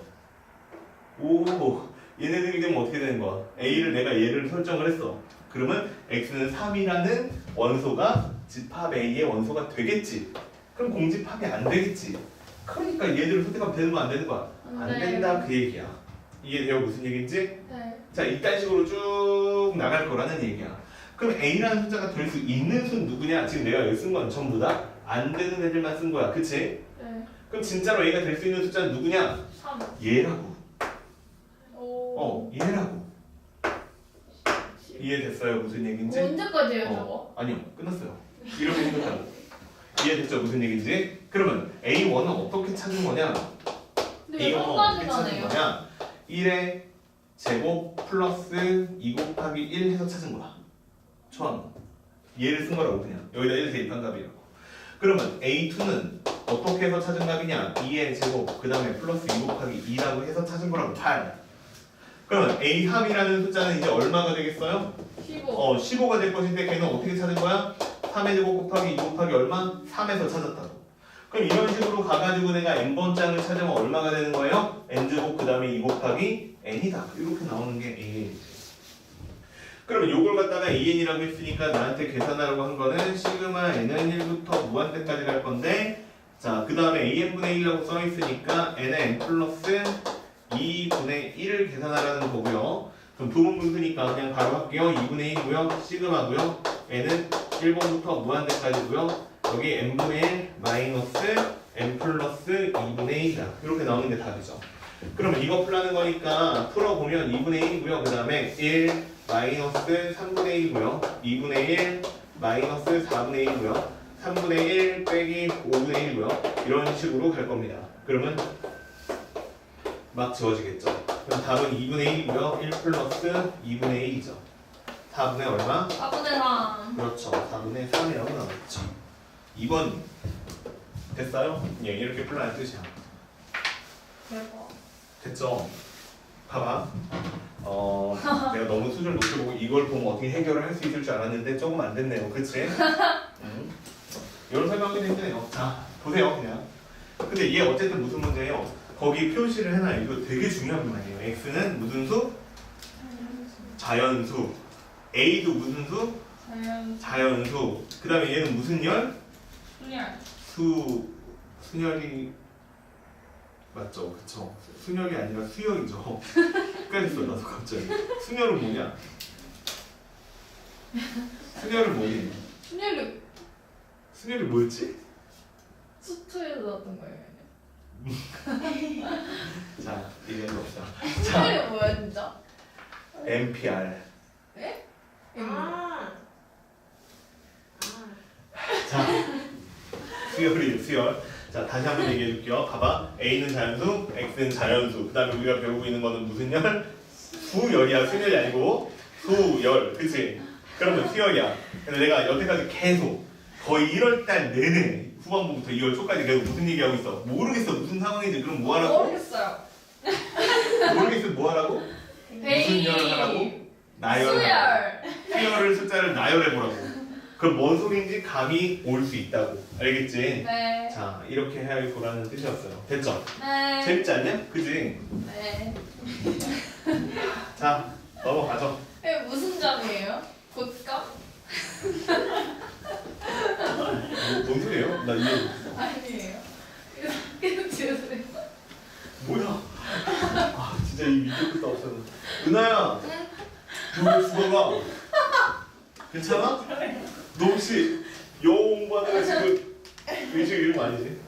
Speaker 1: 오 얘네들이 되면 어떻게 되는 거야? A를 내가 얘를 설정을 했어. 그러면 X는 3이라는 원소가 집합 A의 원소가 되겠지. 그럼 공집합이 안 되겠지. 그러니까 얘들을 선택하면 되는 거야? 안 되는 거야? 안 된다 그 얘기야. 이해돼요? 무슨 얘기인지?
Speaker 2: 네.
Speaker 1: 자 이딴 식으로 쭉 나갈 거라는 얘기야. 그럼 A라는 숫자가 될 수 있는 수는 누구냐? 지금 내가 여기 쓴 건 전부 다 안 되는 애들만 쓴 거야. 그치?
Speaker 2: 네.
Speaker 1: 그럼 진짜로 A가 될 수 있는 숫자는 누구냐?
Speaker 2: 3.
Speaker 1: 얘라고. 얘라고. 이해됐어요? 무슨 얘기인지?
Speaker 2: 언제까지예요 저거?
Speaker 1: 아니요. 끝났어요. 이렇게 생각하고. 이해됐죠? 무슨 얘기인지? 그러면 A1은 어떻게 찾은 거냐?
Speaker 2: 근데
Speaker 1: A1은 어떻게 찾은
Speaker 2: 네, 3까지가네요.
Speaker 1: 거냐? 1의 제곱 플러스 2 곱하기 1 해서 찾은 거야. 처음. 얘를 쓴 거라고 그냥. 여기다 1 대입한 값이라고. 그러면 A2는 어떻게 해서 찾은 값이냐? 2의 제곱 그 다음에 플러스 2 곱하기 2라고 해서 찾은 거라고. 8. 그러면 A3이라는 숫자는 이제 얼마가 되겠어요?
Speaker 2: 15.
Speaker 1: 15가 될 것인데 걔는 어떻게 찾은 거야? 3의 제곱 곱하기 2 곱하기 얼마? 3에서 찾았다고. 그럼 이런 식으로 가가지고 내가 n번장을 찾으면 얼마가 되는 거예요? n제곱 그 다음에 2 곱하기 n이다. 이렇게 나오는 게 an이지. 그러면 요걸 갖다가 an이라고 했으니까 나한테 계산하라고 한 거는 시그마 n은 1부터 무한대까지 갈 건데 자 그 다음에 an분의 1이라고 써있으니까 n의 n 플러스 2분의 1을 계산하라는 거고요. 그럼 부분 분수니까 그냥 바로 할게요. 2분의 1이고요. 시그마고요. n은 1번부터 무한대까지고요. 여기 n분의 1 마이너스 n 플러스 2분의 1이다. 이렇게 나오는 게 답이죠. 그러면 이거 풀라는 거니까 풀어보면 2분의 1이고요. 그 다음에 1 마이너스 3분의 1이고요. 2분의 1 마이너스 4분의 1이고요. 3분의 1 빼기 5분의 1이고요. 이런 식으로 갈 겁니다. 그러면 막 지워지겠죠. 그럼 답은 2분의 1이고요. 1 플러스 2분의 1이죠. 4분의 얼마?
Speaker 2: 4분의 3.
Speaker 1: 그렇죠. 4분의 3이라고 나왔죠. 2번 됐어요? 예, 이렇게 풀라는 뜻이야.
Speaker 2: 대박.
Speaker 1: 됐죠? 봐봐. 내가 너무 수준을 높게 보고 이걸 보면 어떻게 해결을 할 수 있을 줄 알았는데 조금 안 됐네요. 그치? 이런 설명이 힘드네요. 자, 보세요, 그냥. 근데 얘 어쨌든 무슨 문제예요? 거기 표시를 해놔요. 이거 되게 중요한 문제예요. x는 무슨 수? 자연수. a도 무슨 수? 자연수. 그 다음에 얘는 무슨 열?
Speaker 2: 순열.
Speaker 1: 순열이 맞죠? 그쵸? 순열이 아니라 수열이죠. 헷갈렸어 나도 갑자기. 순열은 뭐냐? 순열은 뭐니?
Speaker 2: 순열이
Speaker 1: 순열이 뭐였지?
Speaker 2: 수투에서 나왔던 거예요.
Speaker 1: 자, 이해해 봅시다.
Speaker 2: 순열이 뭐야 진짜?
Speaker 1: NPR.
Speaker 2: 에?
Speaker 1: 자, 수열. 자, 다시 한번 얘기해 줄게요. 봐봐. A는 자연수, X는 자연수. 그 다음에 우리가 배우고 있는 거는 무슨 열? 수열이야. 순열이 아니고 수열. 그치? 그러면 수열이야. 근데 내가 여태까지 계속 거의 1월달 내내 후반부부터 2월 초까지 계속 무슨 얘기하고 있어? 모르겠어. 무슨 상황인지. 그럼 뭐 하라고?
Speaker 2: 모르겠어요.
Speaker 1: 모르겠어. 뭐 하라고? 무슨 열을 하라고? 나열을 하라고.
Speaker 2: 수열.
Speaker 1: 수열을 숫자를 나열해 보라고. 그럼 뭔 소리인지 감이 올 수 있다고. 알겠지?
Speaker 2: 네.
Speaker 1: 자, 이렇게 해야 할 거라는 뜻이었어요. 됐죠?
Speaker 2: 네.
Speaker 1: 재밌지 않냐? 그지?
Speaker 2: 네.
Speaker 1: 자, 넘어가죠.
Speaker 2: 이게 무슨 점이에요? 고가?
Speaker 1: 뭔 소리예요? 나 이해 못했어.
Speaker 2: 아니에요. 계속 지우세요.
Speaker 1: 뭐야? 아, 진짜 이 밑에 끝도 없어. 은하야, 너 왜 죽어가? 괜찮아? 너 혹시 영어 공부하다가 지금 의식 이름 아니지?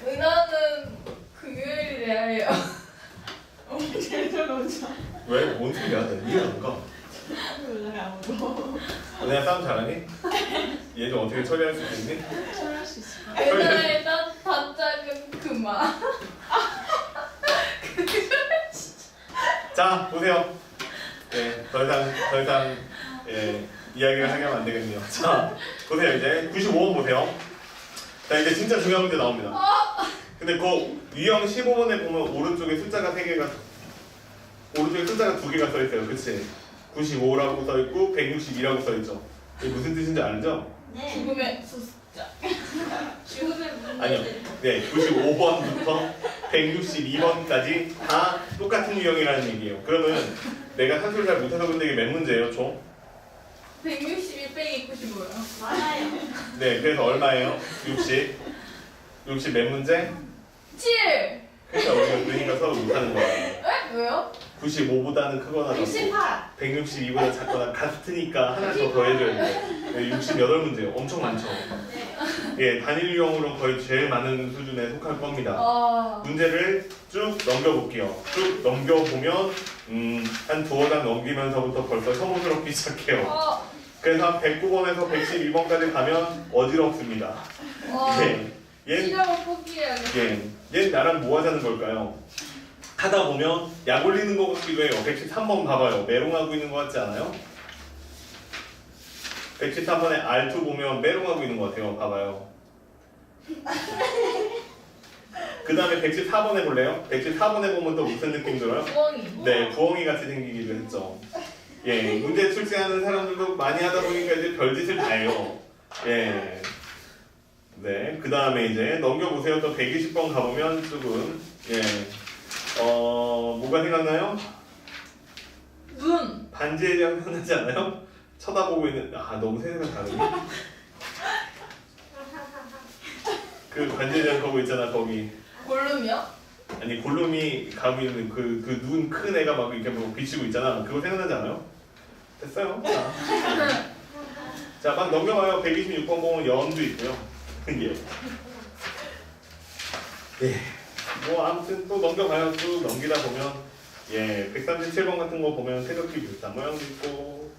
Speaker 2: 은하는 금요일이래야 해요. 어머니 제일 오죠.
Speaker 1: 왜? 뭔 소리야? 나 이해 안 가.
Speaker 2: 몰라요 아무도.
Speaker 1: 은하야 싸움 잘하니? 얘 좀 어떻게 처리할 수 있니?
Speaker 2: 잘할 수 있어. 은하의 단짝은 그만.
Speaker 1: 자, 보세요. 네, 더 이상 예, 이야기를 하게 하면 안 되겠네요. 자, 보세요. 이제 95번 보세요. 자, 이제 진짜 중요한 문제 나옵니다. 근데 그 유형 15번에 보면 오른쪽에 숫자가 3개가 오른쪽에 숫자가 2개가 써 있어요. 그치? 95라고 써 있고 162라고 써 있죠. 이게 무슨 뜻인지 알죠?
Speaker 2: 죽음의 숫자. 죽음의 문제.
Speaker 1: 아니요. 네, 95번부터 162번까지 다 똑같은 유형이라는 얘기예요. 그러면 내가 산수를 잘 못해서 근데 이게 몇 문제예요, 총?
Speaker 2: 162 빼기 95요.
Speaker 3: 맞아요.
Speaker 1: 네, 그래서 얼마예요? 60. 60 몇 문제?
Speaker 2: 7.
Speaker 1: 그러니까 서로 못하는 거야.
Speaker 2: 에? 왜요?
Speaker 1: 95보다는 크거나 작고
Speaker 3: 68.
Speaker 1: 162보다 작거나 같으니까 하나 더 더해줘야 돼. 68문제요. 엄청 많죠. 예, 단일 유형으로 거의 제일 많은 수준에 속할 겁니다. 문제를 쭉 넘겨볼게요. 쭉 넘겨보면 한 두어 장 넘기면서부터 벌써 혐오스럽기 시작해요. 그래서 한 109번에서 112번까지 가면 어지럽습니다. 예,
Speaker 2: 시력을 포기해야겠다.
Speaker 1: 얘 나랑 뭐 하자는 걸까요? 하다 보면 약 올리는 것 같기도 해요. 113번 봐봐요. 메롱하고 있는 것 같지 않아요? 113번에 R2 보면 메롱하고 있는 것 같아요. 봐봐요. 그 다음에 114번에 볼래요? 114번에 보면 또 무슨 느낌 들어요?
Speaker 2: 부엉이.
Speaker 1: 네, 부엉이 같이 생기기도 했죠. 예, 문제 출제하는 사람들도 많이 하다 보니까 이제 별짓을 다 해요. 예. 네, 그 다음에 이제 넘겨보세요. 또 120번 가보면 조금, 예. 뭐가 생각나요?
Speaker 2: 눈.
Speaker 1: 반지의 제왕 생각나지 않아요? 쳐다보고 있는, 너무 세상이 다르네. 그 반지의 제왕 거기 있잖아, 거기.
Speaker 2: 골룸이요?
Speaker 1: 아니, 골룸이 가고 있는 그 눈 큰 애가 막 이렇게 뭐 비치고 있잖아. 그거 생각나지 않아요? 됐어요. 자, 막 넘겨가요. 126번 보면 연도 있고요. 예. 예. 뭐 아무튼 또 넘겨가요. 쭉 넘기다 보면 예, 137번 같은 거 보면 태극기 비슷한 모양도 있고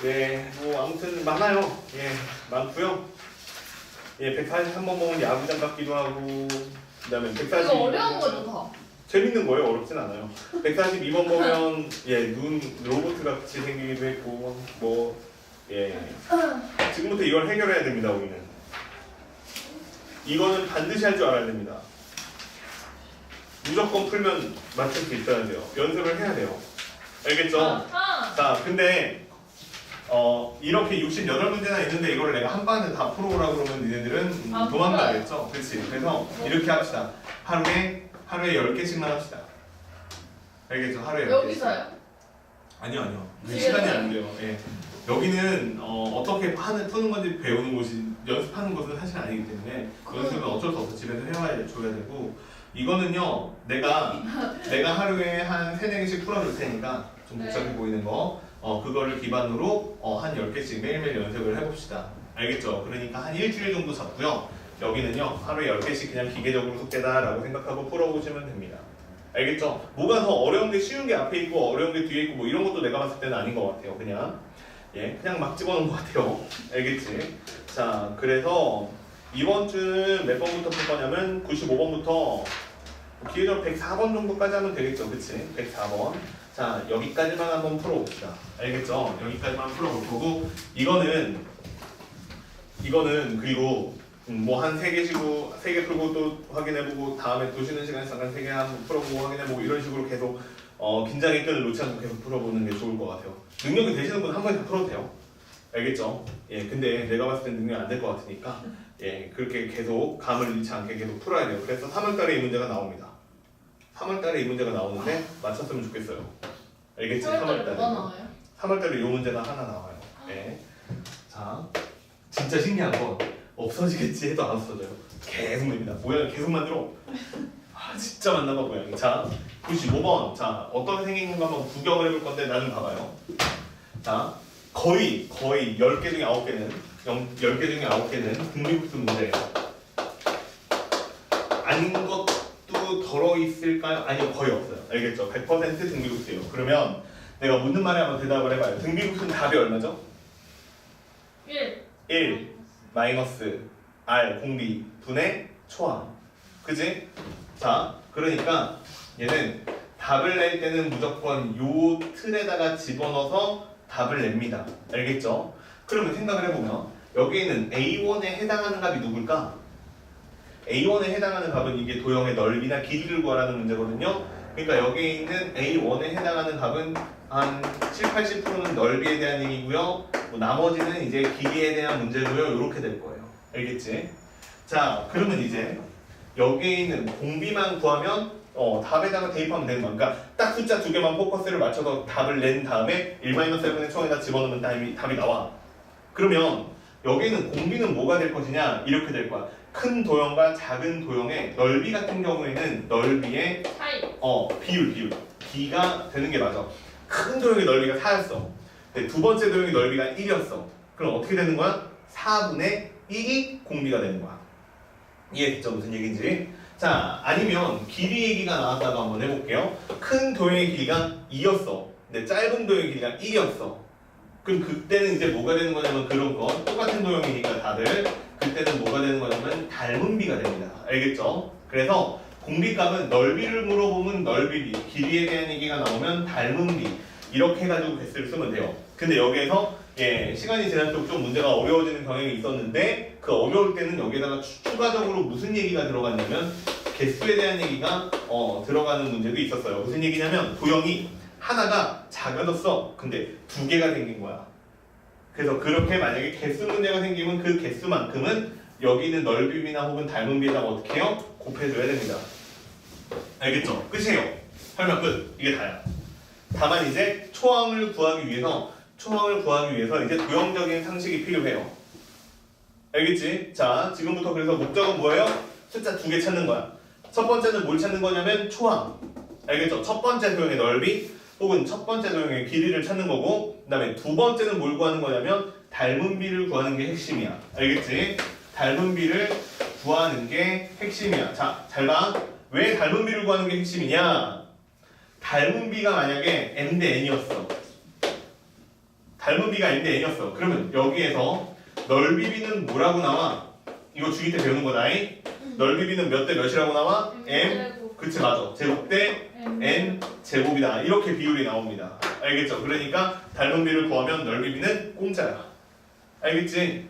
Speaker 1: 예, 뭐 아무튼 많아요. 예, 많고요. 예, 143번 보면 야구장 같기도 하고 그다음에
Speaker 2: 이거 어려운 거죠 다.
Speaker 1: 재밌는 거예요. 어렵진 않아요. 142번 보면 예, 눈 로봇 같이 생기기도 했고 뭐 예. 지금부터 이걸 해결해야 됩니다. 우리는. 이거는 반드시 할 줄 알아야 됩니다. 무조건 풀면 맞출 수 있어야 돼요. 연습을 해야 돼요. 알겠죠?
Speaker 2: 아하.
Speaker 1: 자, 근데 이렇게 68문제나 있는데 이걸 내가 한 번에 다 풀어오라고 그러면 니네들은
Speaker 2: 아,
Speaker 1: 도망가겠죠? 그렇지. 그래서 이렇게 합시다. 하루에 10개씩만 합시다. 알겠죠? 하루에 10개씩.
Speaker 2: 여기서요?
Speaker 1: 아니요. 그
Speaker 2: 집에서요?
Speaker 1: 시간이 안 돼요. 예. 여기는 어떻게 푸는 건지 배우는 곳이 연습하는 것은 사실 아니기 때문에 연습은 어쩔 수 없어. 집에서 줘야 되고 이거는요 내가 하루에 한 3-4개씩 풀어줄 테니까 좀 복잡해
Speaker 2: 네.
Speaker 1: 보이는 거 그거를 기반으로 한 10개씩 매일매일 연습을 해봅시다. 알겠죠? 그러니까 한 일주일 정도 잡고요. 여기는요 하루에 10개씩 그냥 기계적으로 숙제다라고 생각하고 풀어보시면 됩니다. 알겠죠? 뭐가 더 어려운 게 쉬운 게 앞에 있고 어려운 게 뒤에 있고 뭐 이런 것도 내가 봤을 때는 아닌 것 같아요. 그냥 막 집어넣은 것 같아요. 알겠지? 자, 그래서 이번 주는 몇 번부터 풀 거냐면 95번부터 기회적으로 104번 정도까지 하면 되겠죠. 그치? 104번. 자, 여기까지만 한번 풀어봅시다. 알겠죠? 여기까지만 풀어볼 거고 이거는 그리고 뭐 한 3개씩으로 3개 풀고 또 확인해보고 다음에 또 쉬는 시간에 잠깐 3개 한번 풀어보고 확인해보고 이런 식으로 계속 긴장의 끈을 놓지 않고 계속 풀어보는 게 좋을 것 같아요. 능력이 되시는 분은 한 번에 다 풀어도 돼요. 알겠죠? 예, 근데 내가 봤을 땐 능력이 안 될 것 같으니까 예, 그렇게 계속 감을 잃지 않게 계속 풀어야 돼요. 그래서 3월달에 이 문제가 나옵니다. 3월달에 이 문제가 나오는데 맞췄으면 좋겠어요. 알겠지?
Speaker 2: 3월달에 뭐가 나와요?
Speaker 1: 3월달에 이 문제가 하나 나와요. 예. 자, 진짜 신기한 건 없어지겠지 해도 안 없어져요. 계속 냅니다. 모양을 계속 만들어. 진짜 맞나봐 모양이. 자, 95번. 자, 어떻게 생긴 건가 한번 구경을 해볼 건데 나는 봐봐요. 자, 거의 10개 중에 9개는 10개 중에 9개는 등비급수 문제예요. 아닌 것도 덜어 있을까요? 아니요, 거의 없어요. 알겠죠? 100% 등비급수예요. 그러면 내가 묻는 말에 한번 대답을 해봐요. 등비급수는 답이 얼마죠? 1 마이너스 R 공비 분의 초항. 그지? 자, 그러니까 얘는 답을 낼 때는 무조건 요 틀에다가 집어넣어서 답을 냅니다. 알겠죠? 그러면 생각을 해보면 여기에는 A1에 해당하는 값이 누굴까? A1에 해당하는 값은 이게 도형의 넓이나 길이를 구하라는 문제거든요. 그러니까 여기에 있는 A1에 해당하는 값은 한 70-80%는 넓이에 대한 얘기고요. 뭐 나머지는 이제 길이에 대한 문제고요. 이렇게 될 거예요. 알겠지? 자, 그러면 이제 여기에 있는 공비만 구하면 답에다가 대입하면 되는 거야. 그러니까 딱 숫자 2개만 포커스를 맞춰서 답을 낸 다음에 1-7의 총에다 집어넣으면 답이 나와. 그러면 여기는 공비는 뭐가 될 것이냐? 이렇게 될 거야. 큰 도형과 작은 도형의 넓이 같은 경우에는 넓이의 비율 B가 되는 게 맞아. 큰 도형의 넓이가 4였어. 두 번째 도형의 넓이가 1이었어. 그럼 어떻게 되는 거야? 4분의 1이 공비가 되는 거야. 이해됐죠? 무슨 얘기인지. 자, 아니면 길이 얘기가 나왔다고 한번 해볼게요. 큰 도형의 길이가 2였어. 근데 짧은 도형의 길이가 1이었어. 그럼 그때는 이제 뭐가 되는 거냐면 그런 거 똑같은 도형이니까 다들 그때는 뭐가 되는 거냐면 닮은 비가 됩니다. 알겠죠? 그래서 공비값은 넓이를 물어보면 넓이 비, 길이에 대한 얘기가 나오면 닮은 비 이렇게 해가지고 개수를 쓰면 돼요. 근데 여기에서 시간이 지날수록 좀 문제가 어려워지는 경향이 있었는데 그 어려울 때는 여기에다가 추가적으로 무슨 얘기가 들어갔냐면 개수에 대한 얘기가 들어가는 문제도 있었어요. 무슨 얘기냐면 도형이 하나가 작아졌어. 근데 2개가 생긴 거야. 그래서 그렇게 만약에 개수 문제가 생기면 그 개수만큼은 여기 있는 넓이비나 혹은 닮은 비에다가 어떻게 해요? 곱해줘야 됩니다. 알겠죠? 끝이에요. 설명 끝. 이게 다야. 다만 이제 초항을 구하기 위해서 이제 도형적인 상식이 필요해요. 알겠지? 자, 지금부터 그래서 목적은 뭐예요? 숫자 2개 찾는 거야. 첫 번째는 뭘 찾는 거냐면 초항. 알겠죠? 첫 번째 도형의 넓이, 혹은 첫 번째 도형의 길이를 찾는 거고, 그 다음에 두 번째는 뭘 구하는 거냐면 닮은 비를 구하는 게 핵심이야. 알겠지? 닮은 비를 구하는 게 핵심이야. 자, 잘 봐. 왜 닮은 비를 구하는 게 핵심이냐? 닮은 비가 만약에 m 대 n이었어. 닮은 비가 m 대 n이었어. 그러면 여기에서 넓이 비는 뭐라고 나와? 이거 중2 때 배우는 거다. 넓이 비는 몇 대 몇이라고 나와? m. 그치, 맞아. 제곱 대 n 제곱이다. 이렇게 비율이 나옵니다. 알겠죠? 그러니까 닮은 비를 구하면 넓이 비는 공짜야. 알겠지?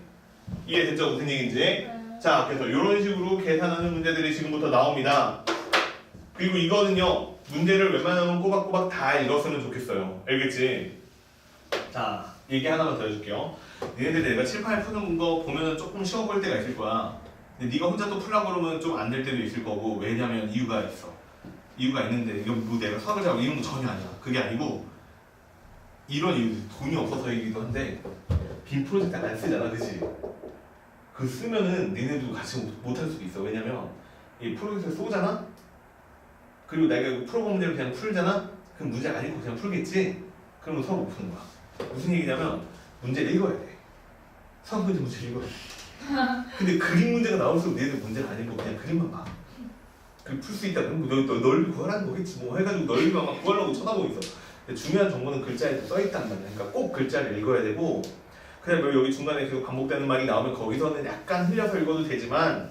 Speaker 1: 이해됐죠? 무슨 얘기인지? 자, 그래서 이런 식으로 계산하는 문제들이 지금부터 나옵니다. 그리고 이거는요, 문제를 웬만하면 꼬박꼬박 다 읽었으면 좋겠어요. 알겠지? 자, 얘기 하나만 더 해줄게요. 얘네들 내가 칠판에 푸는 거 보면은 조금 쉬워 보일 때가 있을 거야. 근데 네가 혼자 또 풀라고 그러면 좀 안 될 때도 있을 거고. 왜냐면 이유가 있어. 이유가 있는데 이건 뭐 내가 수학을 잘하고 이런 거 전혀 아니야. 그게 아니고 이런 이유, 돈이 없어서이기도 한데 빔 프로젝트 안 쓰잖아, 그치? 그 쓰면은 니네도 같이 못할 수도 있어. 왜냐면 이 프로젝트를 쏘잖아? 그리고 내가 이거 풀어본 문제를 그냥 풀잖아? 그럼 문제 안 읽고 그냥 풀겠지? 그러면 서로 못 푸는 거야. 무슨 얘기냐면 문제를 읽어야 돼. 수학 문제 읽어야 돼. 근데 그림 문제가 나올수록 니네들 문제를 안 읽고 그냥 그림만 봐. 그 풀 수 있다 그러면 너 넓이 구하라는 거겠지 뭐 해가지고 넓이만 막 구하려고 쳐다보고 있어. 근데 중요한 정보는 글자에 써있단 말이야. 그러니까 꼭 글자를 읽어야 되고, 그냥 여기 중간에 계속 반복되는 말이 나오면 거기서는 약간 흘려서 읽어도 되지만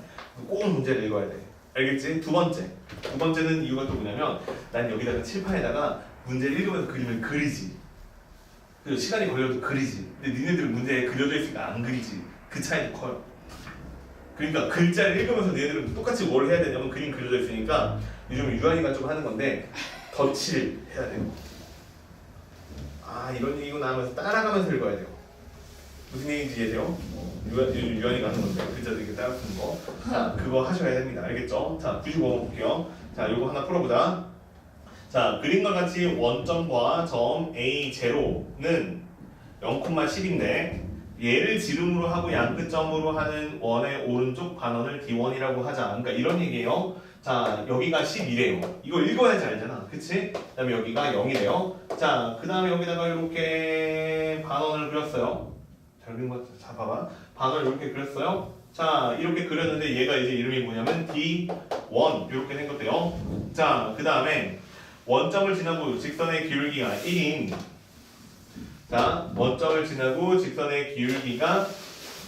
Speaker 1: 꼭 문제를 읽어야 돼. 알겠지? 두 번째는 이유가 또 뭐냐면 난 여기다가 칠판에다가 문제를 읽으면서 그림을 그리지. 그리고 시간이 걸려도 그리지. 근데 니네들은 문제에 그려져 있으니까 안 그리지. 그 차이도 커요. 그러니까 글자를 읽으면서 얘네들은 똑같이 뭘 해야 되냐면 그림 그려져 있으니까 요즘 유한이가 좀 하는 건데 덧칠을 해야 돼요. 아, 이런 얘기구나 하면서 따라가면서 읽어야 돼요. 무슨 얘기인지 이해돼요? 요즘 유한이가 하는 건데 글자도 이렇게 따라 쓰는 거. 자, 그거 하셔야 됩니다. 알겠죠? 자, 95번 볼게요. 자, 요거 하나 풀어보자. 자, 그림과 같이 원점과 점 A0는 0,10인데 얘를 지름으로 하고 양끝점으로 하는 원의 오른쪽 반원을 D1이라고 하자. 그러니까 이런 얘기예요. 자, 여기가 11이에요. 이거 읽어야지 알잖아. 그치? 그 다음에 여기가 0이래요. 자, 그 다음에 여기다가 이렇게 반원을 그렸어요. 잘 그린 것 같아. 자, 봐봐. 반원을 이렇게 그렸어요. 자, 이렇게 그렸는데 얘가 이제 이름이 뭐냐면 D1 이렇게 생겼대요. 자, 그 다음에 원점을 지나고 직선의 기울기가 1인. 자, 원점을 지나고 직선의 기울기가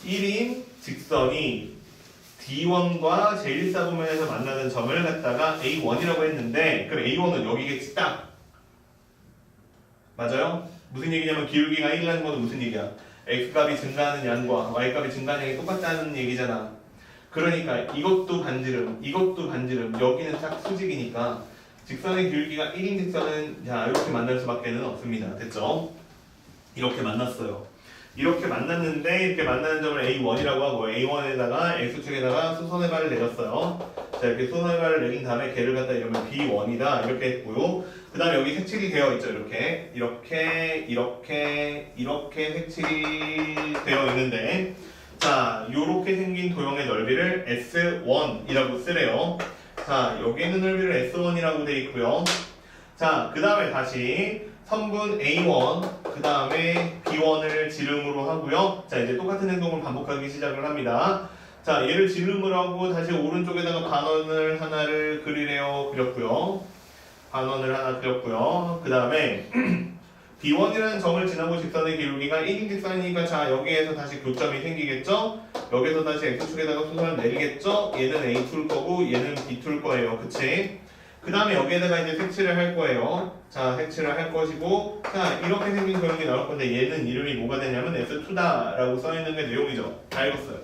Speaker 1: 1인 직선이 D1과 제1사분면에서 만나는 점을 갖다가 A1이라고 했는데, 그럼 A1은 여기겠지, 딱. 맞아요? 무슨 얘기냐면 기울기가 1이라는 건 무슨 얘기야? X값이 증가하는 양과 Y값이 증가하는 양이 똑같다는 얘기잖아. 그러니까 이것도 반지름, 이것도 반지름, 여기는 딱 수직이니까 직선의 기울기가 1인 직선은 자, 이렇게 만날 수밖에 없습니다. 됐죠? 이렇게 만났어요. 이렇게 만났는데 이렇게 만나는 점을 A1이라고 하고 A1에다가 X축에다가 수선의 발을 내렸어요. 자, 이렇게 수선의 발을 내린 다음에 걔를 갖다 이러면 B1이다 이렇게 했고요. 그 다음에 여기 색칠이 되어 있죠. 이렇게 색칠이 되어 있는데, 자, 요렇게 생긴 도형의 넓이를 S1이라고 쓰래요. 자, 여기에는 넓이를 S1이라고 돼 있고요. 자, 그 다음에 다시 선분 A1, 그 다음에 B1을 지름으로 하고요. 자, 이제 똑같은 행동을 반복하기 시작을 합니다. 자, 얘를 지름으로 하고 다시 오른쪽에다가 반원을 하나를 그리래요. 그렸고요. 반원을 하나 그렸고요. 그 다음에 B1이라는 점을 지나고 직선의 기울기가 1인 직선이니까 자, 여기에서 다시 교점이 생기겠죠? 여기서 다시 X축에다가 수선을 내리겠죠? 얘는 A2일 거고 얘는 B2일 거예요. 그치? 그 다음에 여기에다가 이제 색칠을 할 거예요. 자, 색칠을 할 것이고, 자, 이렇게 생긴 도형이 나올 건데 얘는 이름이 뭐가 되냐면 S2다 라고 써있는 게 내용이죠. 다 읽었어요.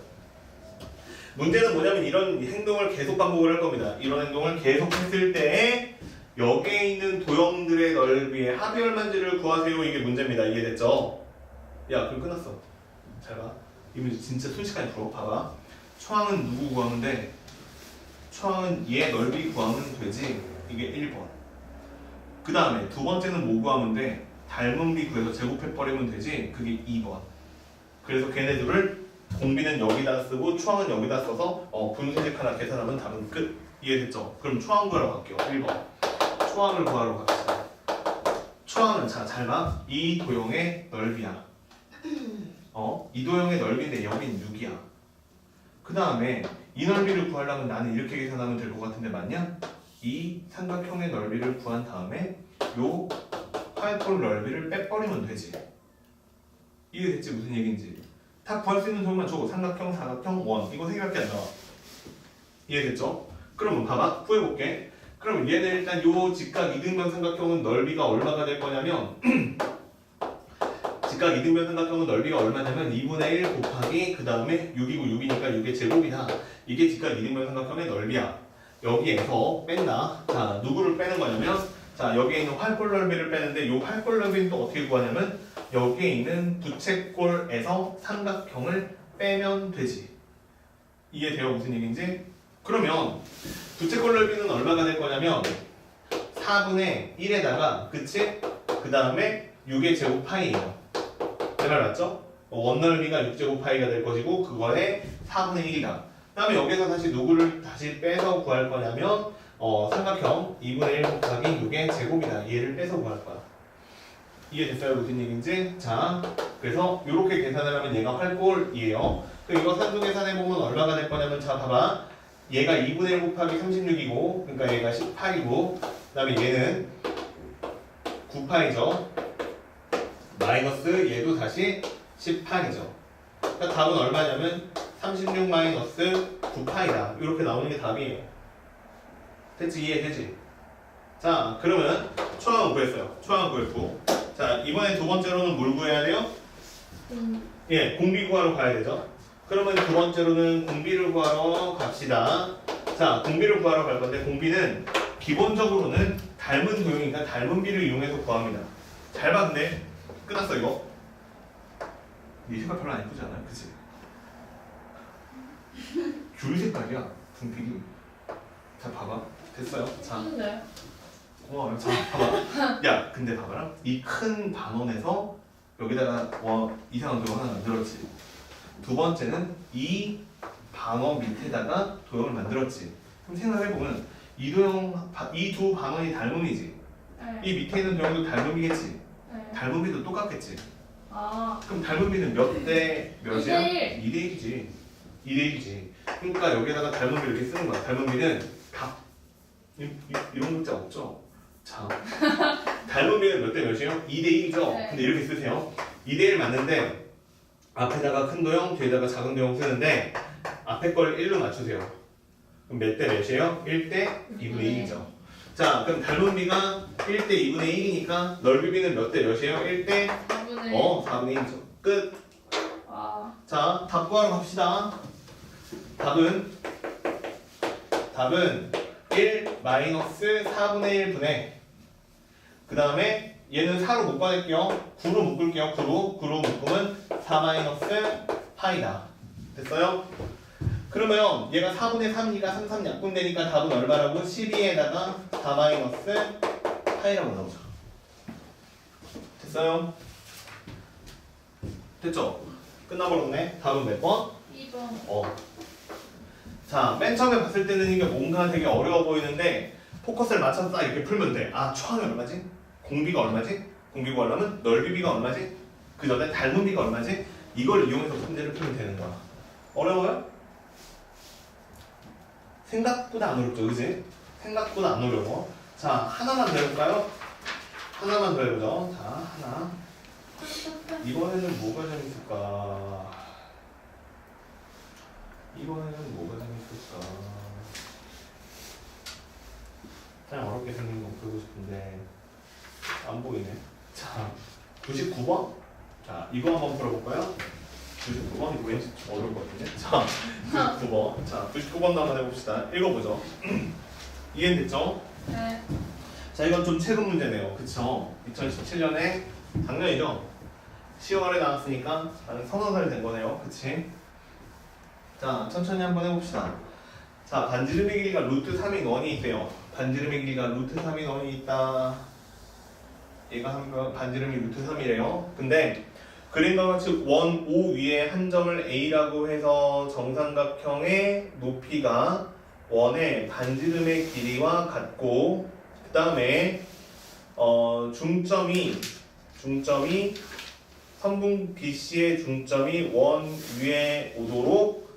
Speaker 1: 문제는 뭐냐면 이런 행동을 계속 반복을 할 겁니다. 이런 행동을 계속 했을 때 여기에 있는 도형들의 넓이의 합이 얼마인지를 구하세요. 이게 문제입니다. 이해됐죠? 야, 그럼 끝났어. 잘 봐. 이 문제 진짜 순식간에 풀어. 봐봐. 초항은 누구 구하면 돼? 초항은 얘 넓이 구하면 되지. 이게 1번. 그 다음에 두 번째는 뭐 구하면 돼? 닮은 비 구해서 제곱해버리면 되지. 그게 2번. 그래서 걔네들을 공비는 여기다 쓰고 초항은 여기다 써서 분수식 하나 계산하면 답은 끝. 이해됐죠? 그럼 초항 구하러 갈게요. 1번. 초항을 구하러 갑시다. 초항은 잘 봐. 이 도형의 넓이야. 이 도형의 넓이인데 여긴 6이야. 그 다음에 이 넓이를 구하려면 나는 이렇게 계산하면 될 것 같은데 맞냐? 이 삼각형의 넓이를 구한 다음에 요 활골 넓이를 빼버리면 되지. 이해됐지? 무슨 얘기인지. 다 구할 수 있는 도형만 줘. 삼각형, 사각형, 원. 이거 세 개밖에 안 나와. 이해됐죠? 그러면 봐봐. 구해볼게. 그럼 얘는 일단 요 직각 이등변 삼각형은 넓이가 얼마가 될 거냐면 직각 이등변 삼각형은 넓이가 얼마냐면 2분의 1 곱하기 그 다음에 6이고 6이니까 6의 제곱이다. 이게 직각 이등변 삼각형의 넓이야. 여기에서 뺀다. 자, 누구를 빼는 거냐면 자, 여기에 있는 활골 넓이를 빼는데 요 활골 넓이는 또 어떻게 구하냐면 여기에 있는 부채꼴에서 삼각형을 빼면 되지. 이해돼요? 무슨 얘기인지? 그러면 부채꼴 넓이는 얼마가 될 거냐면 4분의 1에다가 그치? 그 다음에 6의 제곱 파이예요. 내 말 맞죠? 원넓이가 6제곱 파이가 될 것이고 그거에 4분의 1이다. 그 다음에 여기서 다시 누구를 다시 빼서 구할 거냐면 삼각형 2분의 1 곱하기 6의 제곱이다. 얘를 빼서 구할 거야. 이해됐어요? 무슨 얘기인지? 자, 그래서 이렇게 계산을 하면 얘가 활골이에요. 그럼 이거 산수 계산해보면 얼마가 될 거냐면 자, 봐봐. 얘가 2분의 1 곱하기 36이고 그러니까 얘가 18이고 그 다음에 얘는 9파이죠. 마이너스 얘도 다시 18이죠. 그러니까 답은 얼마냐면 36 마이너스 9파이다. 이렇게 나오는 게 답이에요. 됐지? 이해되지? 자, 그러면 초항은 구했어요. 초항은 구했고 자, 이번에 두 번째로는 뭘 구해야 돼요? 예, 공비 구하러 가야 되죠. 그러면 두 번째로는 공비를 구하러 갑시다. 자, 공비를 구하러 갈 건데 공비는 기본적으로는 닮은 도형이니까 닮은 비를 이용해서 구합니다. 잘 봤네? 끝났어 이거? 이 색깔 별로 안 예쁘지 않아요? 그치? 귤 색깔이야 분필이. 자, 봐봐. 됐어요. 자,
Speaker 2: 근데
Speaker 1: 고마워요. 자, 봐봐. 야, 근데 봐봐라. 이 큰 반원에서 여기다가 이상한 도형 하나 만들었지. 두 번째는 이 반원 밑에다가 도형을 만들었지. 그럼 생각해보면 이 두 반원이 닮음이지.
Speaker 2: 네.
Speaker 1: 이 밑에 있는 도형도 닮음이겠지.
Speaker 2: 네.
Speaker 1: 닮음비도 똑같겠지.
Speaker 2: 아,
Speaker 1: 그럼 닮음비는 몇 대 몇이야?
Speaker 2: 2대1.
Speaker 1: 2대 1이지. 2대 1이지. 그러니까 여기다가 닮음비 이렇게 쓰는 거야. 닮음비는 다 이런 문자 없죠? 자, 닮음비는 몇 대 몇이에요? 2대 1이죠?
Speaker 2: 네.
Speaker 1: 근데 이렇게 쓰세요. 2대 1 맞는데 앞에다가 큰 도형, 뒤에다가 작은 도형 쓰는데 앞에 걸 1로 맞추세요. 그럼 몇 대 몇이에요? 1대 2분의 1이죠. 자, 그럼 닮은비가 1대 2분의 1이니까 넓이비는 몇 대 몇이에요? 1대
Speaker 2: 4분의
Speaker 1: 4분의 1이죠. 끝.
Speaker 2: 아,
Speaker 1: 자, 답 구하러 갑시다. 답은 1 마이너스 4분의 1분의 그 다음에 얘는 4로 못 받을게요. 9로 묶을게요. 9로 묶으면 4 마이너스 파이다. 됐어요? 그러면 얘가 4분의 3이니까 3 약분되니까 답은 얼마라고? 12에다가 4 마이너스 파이라고 나오죠. 됐어요? 됐죠? 끝나버렸네. 답은 몇 번?
Speaker 2: 2번.
Speaker 1: 자, 맨 처음에 봤을 때는 이게 뭔가 되게 어려워 보이는데 포커스를 맞춰서 딱 이렇게 풀면 돼. 아, 초항이 얼마지? 공비가 얼마지? 공비 구하려면 넓이비가 얼마지? 그 전에 닮은비가 얼마지? 이걸 이용해서 문제를 풀면 되는 거야. 어려워요? 생각보다 안 어렵죠, 그지? 생각보다 안 어려워. 자, 하나만 더 해볼까요? 하나만 더 해보죠. 자, 하나. 이번에는 뭐가 재밌을까? 이번에는 뭐가 재밌을까? 그냥 어렵게 생긴 거 보고 싶은데 안 보이네. 자, 99번? 자, 이거 한번 풀어볼까요? 99번 이거 왠지 좀 어려울 것 같은데. 자, 99번. 자, 99번도 한번 해봅시다. 읽어보죠. 이해됐죠?
Speaker 2: 네.
Speaker 1: 자, 이건 좀 최근 문제네요. 그쵸? 2017년에 작년이죠? 10월에 나왔으니까 한 서너 살 된 거네요. 그치? 자, 천천히 한번 해봅시다. 자, 반지름의 길이가 루트 3인 원이 있대요. 반지름의 길이가 루트 3인 원이 있다. 얘가 반지름이 루트 3이래요. 근데 그림과 같이 원 O 위에 한 점을 A라고 해서 정삼각형의 높이가 원의 반지름의 길이와 같고 그 다음에 중점이 선분 BC의 중점이 원 위에 오도록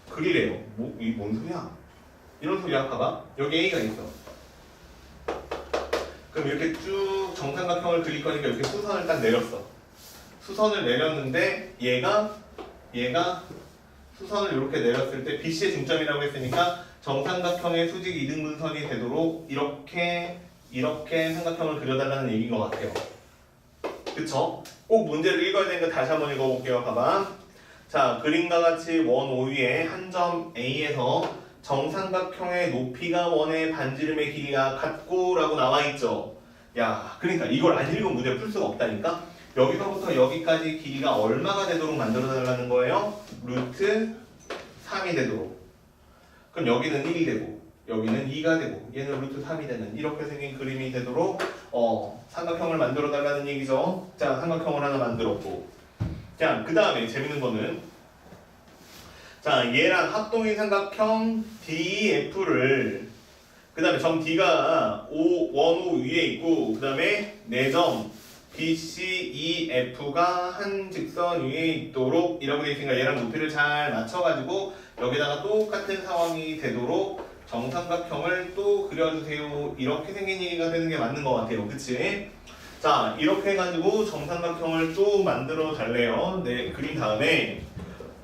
Speaker 1: 그리래요. 뭔 소리야? 이런 소리야. 봐봐. 여기 A가 있어. 그럼 이렇게 쭉 정삼각형을 그릴 거니까 이렇게 수선을 딱 내렸어. 수선을 내렸는데 얘가 수선을 이렇게 내렸을 때 BC의 중점이라고 했으니까 정삼각형의 수직 이등분선이 되도록 이렇게 삼각형을 그려달라는 얘기인 것 같아요. 그쵸? 꼭 문제를 읽어야 되니까 다시 한번 읽어볼게요. 봐봐. 자, 그림과 같이 원 오위에 한 점 A에서 정삼각형의 높이가 원의 반지름의 길이가 같고 라고 나와있죠. 야, 그러니까 이걸 안 읽으면 문제 풀 수가 없다니까. 여기서부터 여기까지 길이가 얼마가 되도록 만들어달라는 거예요? 루트 3이 되도록. 그럼 여기는 1이 되고 여기는 2가 되고 얘는 루트 3이 되는 이렇게 생긴 그림이 되도록 삼각형을 만들어 달라는 얘기죠. 자, 삼각형을 하나 만들었고, 자, 그 다음에 재밌는 거는, 자, 얘랑 합동인 삼각형 DF를, 그 다음에 점 D가 원오 위에 있고, 그 다음에 4점 BCEF가 한 직선 위에 있도록 이라고 되어 있으니까 얘랑 높이를 잘 맞춰가지고 여기다가 똑같은 상황이 되도록 정삼각형을 또 그려주세요. 이렇게 생긴 얘기가 되는 게 맞는 것 같아요. 그치? 자, 이렇게 해가지고 정삼각형을 또 만들어 달래요. 네, 그린 다음에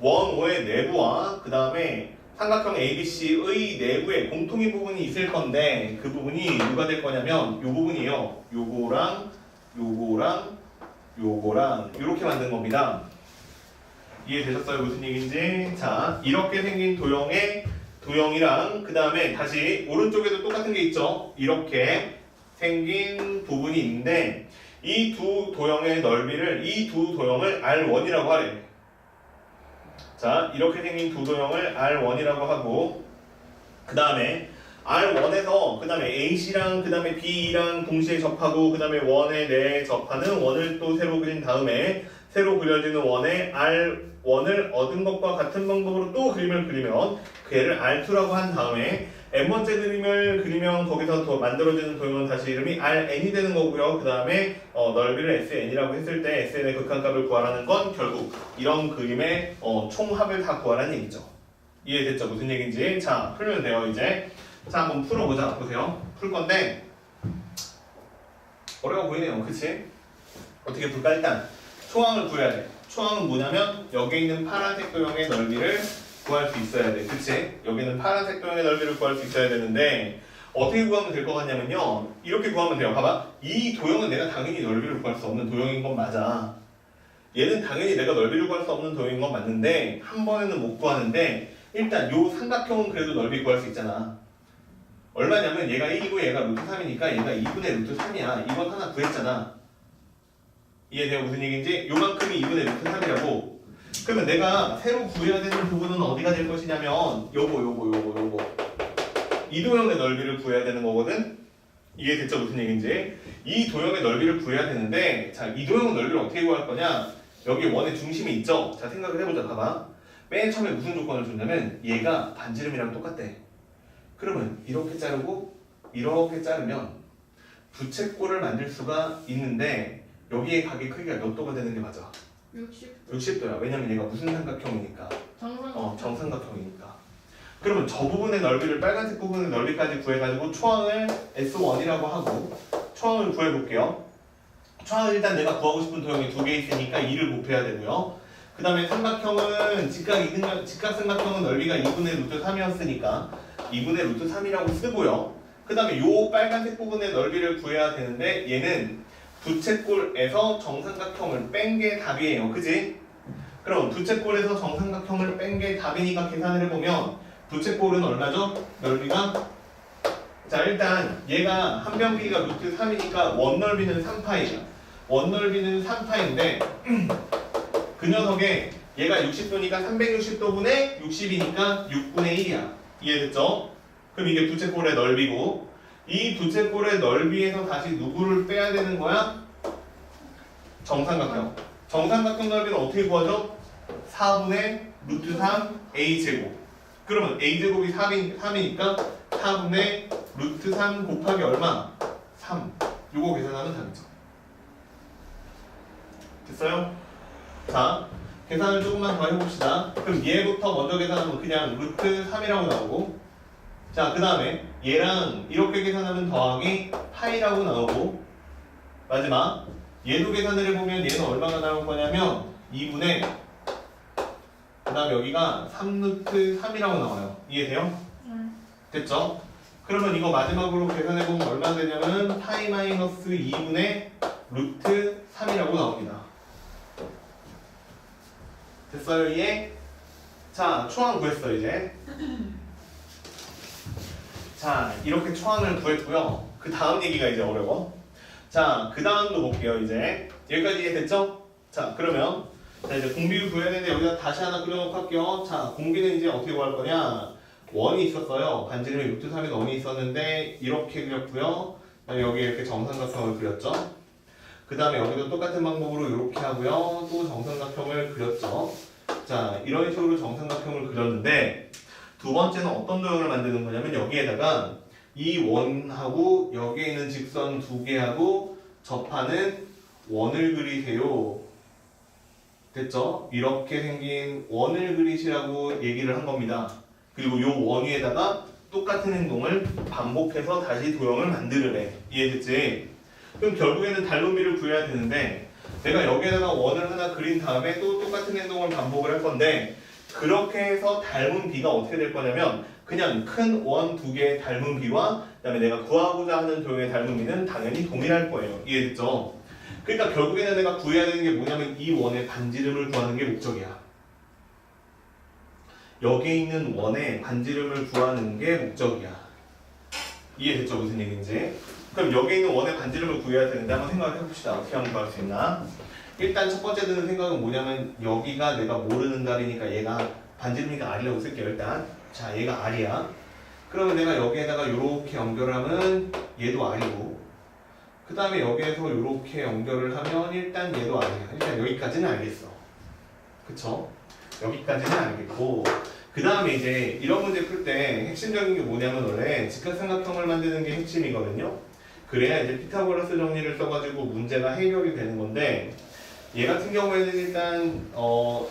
Speaker 1: 원오의 내부와 그 다음에 삼각형 ABC의 내부에 공통인 부분이 있을 건데 그 부분이 누가 될 거냐면 요 부분이요. 요거랑 이렇게 만든 겁니다. 이해되셨어요? 무슨 얘기인지? 자, 이렇게 생긴 도형이랑 그 다음에 다시 오른쪽에도 똑같은 게 있죠. 이렇게 생긴 부분이 있는데 이 두 도형의 넓이를 이 두 도형을 R1이라고 하래. 자, 이렇게 생긴 두 도형을 R1이라고 하고 그 다음에 R1에서 그 다음에 AC랑 그 다음에 B랑 동시에 접하고 그 다음에 원에 내에 접하는 원을 또 새로 그린 다음에 새로 그려지는 원에 R1을 얻은 것과 같은 방법으로 또 그림을 그리면 그 애를 R2라고 한 다음에 n번째 그림을 그리면 거기서 더 만들어지는 도형은 다시 이름이 Rn이 되는 거고요. 그 다음에 넓이를 Sn이라고 했을 때 Sn의 극한값을 구하라는 건 결국 이런 그림의 총합을 다 구하라는 얘기죠. 이해됐죠? 무슨 얘기인지. 자, 풀면 돼요. 이제 자, 한번 풀어보자. 보세요. 풀 건데 어려워 보이네요. 그치? 어떻게 풀까? 일단 초항을 구해야 돼. 초항은 뭐냐면 여기 있는 파란색 도형의 넓이를 구할 수 있어야 돼. 그치? 여기는 파란색 도형의 넓이를 구할 수 있어야 되는데 어떻게 구하면 될 것 같냐면요. 이렇게 구하면 돼요. 봐봐. 이 도형은 내가 당연히 넓이를 구할 수 없는 도형인 건 맞아. 얘는 당연히 내가 넓이를 구할 수 없는 도형인 건 맞는데 한 번에는 못 구하는데 일단 요 삼각형은 그래도 넓이 구할 수 있잖아. 얼마냐면 얘가 1이고 얘가 루트 3이니까 얘가 2분의 루트 3이야. 이건 하나 구했잖아. 이해돼요? 무슨 얘기인지? 요만큼이 2분의 루트 3이라고. 그러면 내가 새로 구해야 되는 부분은 어디가 될 것이냐면 요거 이 도형의 넓이를 구해야 되는 거거든. 이해됐죠? 무슨 얘기인지? 이 도형의 넓이를 구해야 되는데 자, 이 도형의 넓이를 어떻게 구할 거냐? 여기 원의 중심이 있죠? 자, 생각을 해보자. 봐봐. 맨 처음에 무슨 조건을 줬냐면 얘가 반지름이랑 똑같대. 그러면 이렇게 자르고 이렇게 자르면 부채꼴을 만들 수가 있는데 여기에 각의 크기가 몇 도가 되는 게 맞아? 60도야. 왜냐면 얘가 무슨 삼각형이니까? 정삼각형이니까. 그러면 저 부분의 넓이를 빨간색 부분의 넓이까지 구해가지고 초항을 S1이라고 하고 초항을 구해볼게요. 초항을 일단 내가 구하고 싶은 도형이 두 개 있으니까 2를 곱해야 되고요. 그 다음에 삼각형은 직각삼각형은 넓이가 2분의 루트 3이었으니까 2분의 루트 3이라고 쓰고요. 그 다음에 요 빨간색 부분의 넓이를 구해야 되는데 얘는 부채꼴에서 정삼각형을 뺀 게 답이에요. 그지? 그럼 부채꼴에서 정삼각형을 뺀 게 답이니까 계산을 해보면 부채꼴은 얼마죠? 넓이가 자, 일단 얘가 한 변 길이가 루트 3이니까 원 넓이는 3파이야. 원 넓이는 3파인데 그 녀석에 얘가 60도니까 360도분의 60이니까 6분의 1이야. 이해됐죠? 그럼 이게 부채꼴의 넓이고 이 부채꼴의 넓이에서 다시 누구를 빼야 되는 거야? 정삼각형. 정삼각형 넓이는 어떻게 구하죠? 4분의 루트 3 a제곱. 그러면 a제곱이 3이니까 4분의 루트 3 곱하기 얼마? 3. 요거 계산하면 답이죠. 됐어요? 자, 계산을 조금만 더 해봅시다. 그럼 얘부터 먼저 계산하면 그냥 루트 3이라고 나오고, 자, 그 다음에 얘랑 이렇게 계산하면 더하기 파이라고 나오고, 마지막 얘도 계산을 해보면 얘는 얼마가 나올 거냐면 2분의, 그 다음에 여기가 3루트 3이라고 나와요. 이해돼요? 됐죠? 그러면 이거 마지막으로 계산해보면 얼마 되냐면 파이 마이너스 2분의 루트 3이라고 나옵니다. 됐어요, 이해? 자, 초항 구했어, 이제. 자, 이렇게 초항을 구했고요. 그 다음 얘기가 이제 어려워. 자, 그 다음도 볼게요, 이제. 여기까지 이해됐죠? 자, 그러면 자, 이제 공비율 구해야 되는데 여기다 다시 하나 그려놓고 할게요. 자, 공비는 이제 어떻게 구할 거냐? 원이 있었어요. 반지름에 루트 3의 원이 있었는데 이렇게 그렸고요. 그다음에 여기 이렇게 정삼각형을 그렸죠. 그 다음에 여기도 똑같은 방법으로 이렇게 하고요. 또 정삼각형을 그렸죠. 자, 이런 식으로 정삼각형을 그렸는데 두 번째는 어떤 도형을 만드는 거냐면 여기에다가 이 원하고 여기에 있는 직선 두 개하고 접하는 원을 그리세요. 됐죠? 이렇게 생긴 원을 그리시라고 얘기를 한 겁니다. 그리고 요 원 위에다가 똑같은 행동을 반복해서 다시 도형을 만들으래. 이해됐지? 그럼 결국에는 닮은비를 구해야 되는데 내가 여기에다가 원을 하나 그린 다음에 또 똑같은 행동을 반복을 할 건데 그렇게 해서 닮은 비가 어떻게 될 거냐면 그냥 큰 원 두 개의 닮은 비와 그다음에 내가 구하고자 하는 도형의 닮은 비는 당연히 동일할 거예요. 이해됐죠? 그러니까 결국에는 내가 구해야 되는 게 뭐냐면 이 원의 반지름을 구하는 게 목적이야. 여기에 있는 원의 반지름을 구하는 게 목적이야. 이해됐죠? 무슨 얘기인지? 그럼 여기에 있는 원의 반지름을 구해야 되는데 한번 생각을 해봅시다. 어떻게 하면 구할 수 있나? 일단 첫 번째 드는 생각은 뭐냐면 여기가 내가 모르는 달이니까 얘가 반지름이니까 R이라고 쓸게요. 일단 자, 얘가 R이야. 그러면 내가 여기에다가 이렇게 연결하면 얘도 R이고 그 다음에 여기에서 이렇게 연결을 하면 일단 얘도 R이야. 일단 여기까지는 알겠어. 그쵸? 여기까지는 알겠고 그 다음에 이제 이런 문제 풀 때 핵심적인 게 뭐냐면 원래 직각삼각형을 만드는 게 핵심이거든요. 그래야 이제 피타고라스 정리를 써가지고 문제가 해결이 되는 건데 얘 같은 경우에는 일단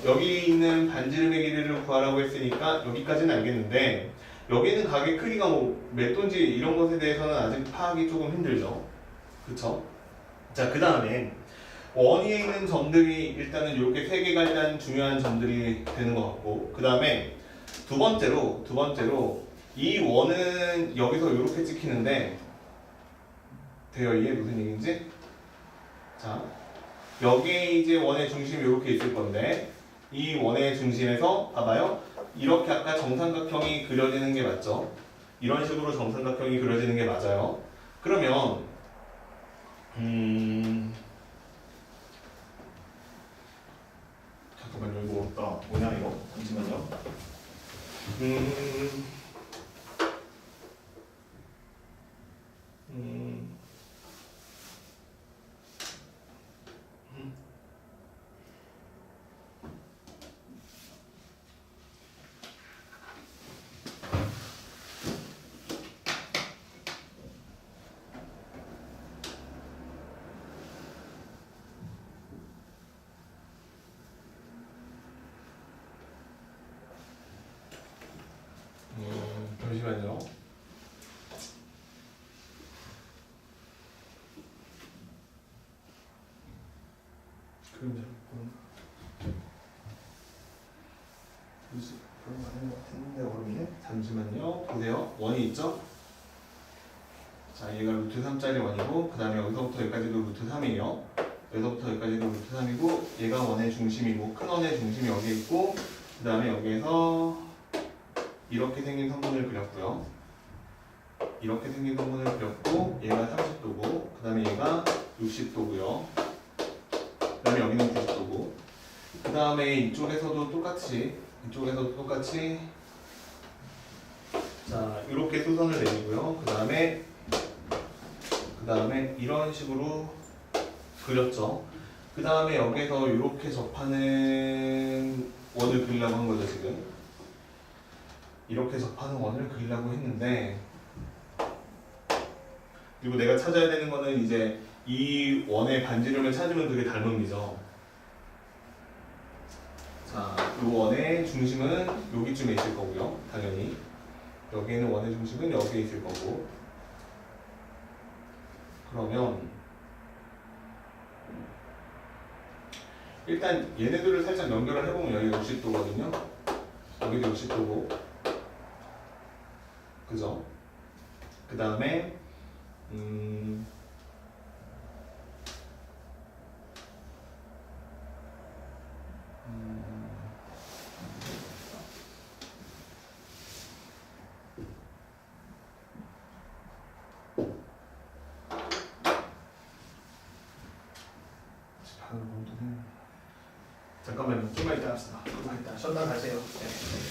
Speaker 1: 여기 있는 반지름의 길이를 구하라고 했으니까 여기까지는 알겠는데 여기 있는 각의 크기가 뭐 몇 도인지 이런 것에 대해서는 아직 파악이 조금 힘들죠. 그쵸? 자, 그 다음에 원 위에 있는 점들이 일단은 이렇게 세 개가 일단 중요한 점들이 되는 것 같고 그 다음에 두 번째로 이 원은 여기서 이렇게 찍히는데 돼요? 이게 무슨 얘기인지? 자, 여기에 이제 원의 중심이 이렇게 있을 건데 이 원의 중심에서 봐봐요. 이렇게 아까 정삼각형이 그려지는 게 맞죠? 이런 식으로 정삼각형이 그려지는 게 맞아요. 그러면 잠깐만요. 이거 어렵다. 뭐냐 이거? 잠시만요. 잠시만요. 그럼 그런 거 하는 것 같은데 어렵네. 잠시만요. 보세요. 원이 있죠? 자, 얘가 루트 3짜리 원이고 그 다음에 여기서부터 여기까지도 루트 3이에요. 여기서부터 여기까지도 루트 3이고 얘가 원의 중심이고 큰 원의 중심이 여기 있고 그 다음에 여기에서 이렇게 생긴 선분을 그렸고요. 이렇게 생긴 선분을 그렸고 얘가 30도고 그 다음에 얘가 60도고요. 그 다음에 여기는 90도고 그 다음에 이쪽에서도 똑같이 자 이렇게 수선을 내리고요. 그 다음에 이런 식으로 그렸죠. 그 다음에 여기서 이렇게 접하는 원을 그리려고 한 거죠. 지금 이렇게 접하는 원을 그리려고 했는데 그리고 내가 찾아야 되는 거는 이제 이 원의 반지름을 찾으면 그게 닮음이죠. 자, 이 원의 중심은 여기쯤에 있을 거고요. 당연히 여기에 있는 원의 중심은 여기에 있을 거고. 그러면 일단 얘네들을 살짝 연결을 해보면 여기가 60도거든요. 여기도 60도고, 그죠? 그 다음에 잠깐만요. 좀만 이따 합시다.
Speaker 3: 일단 쉬었다 가세요. 네.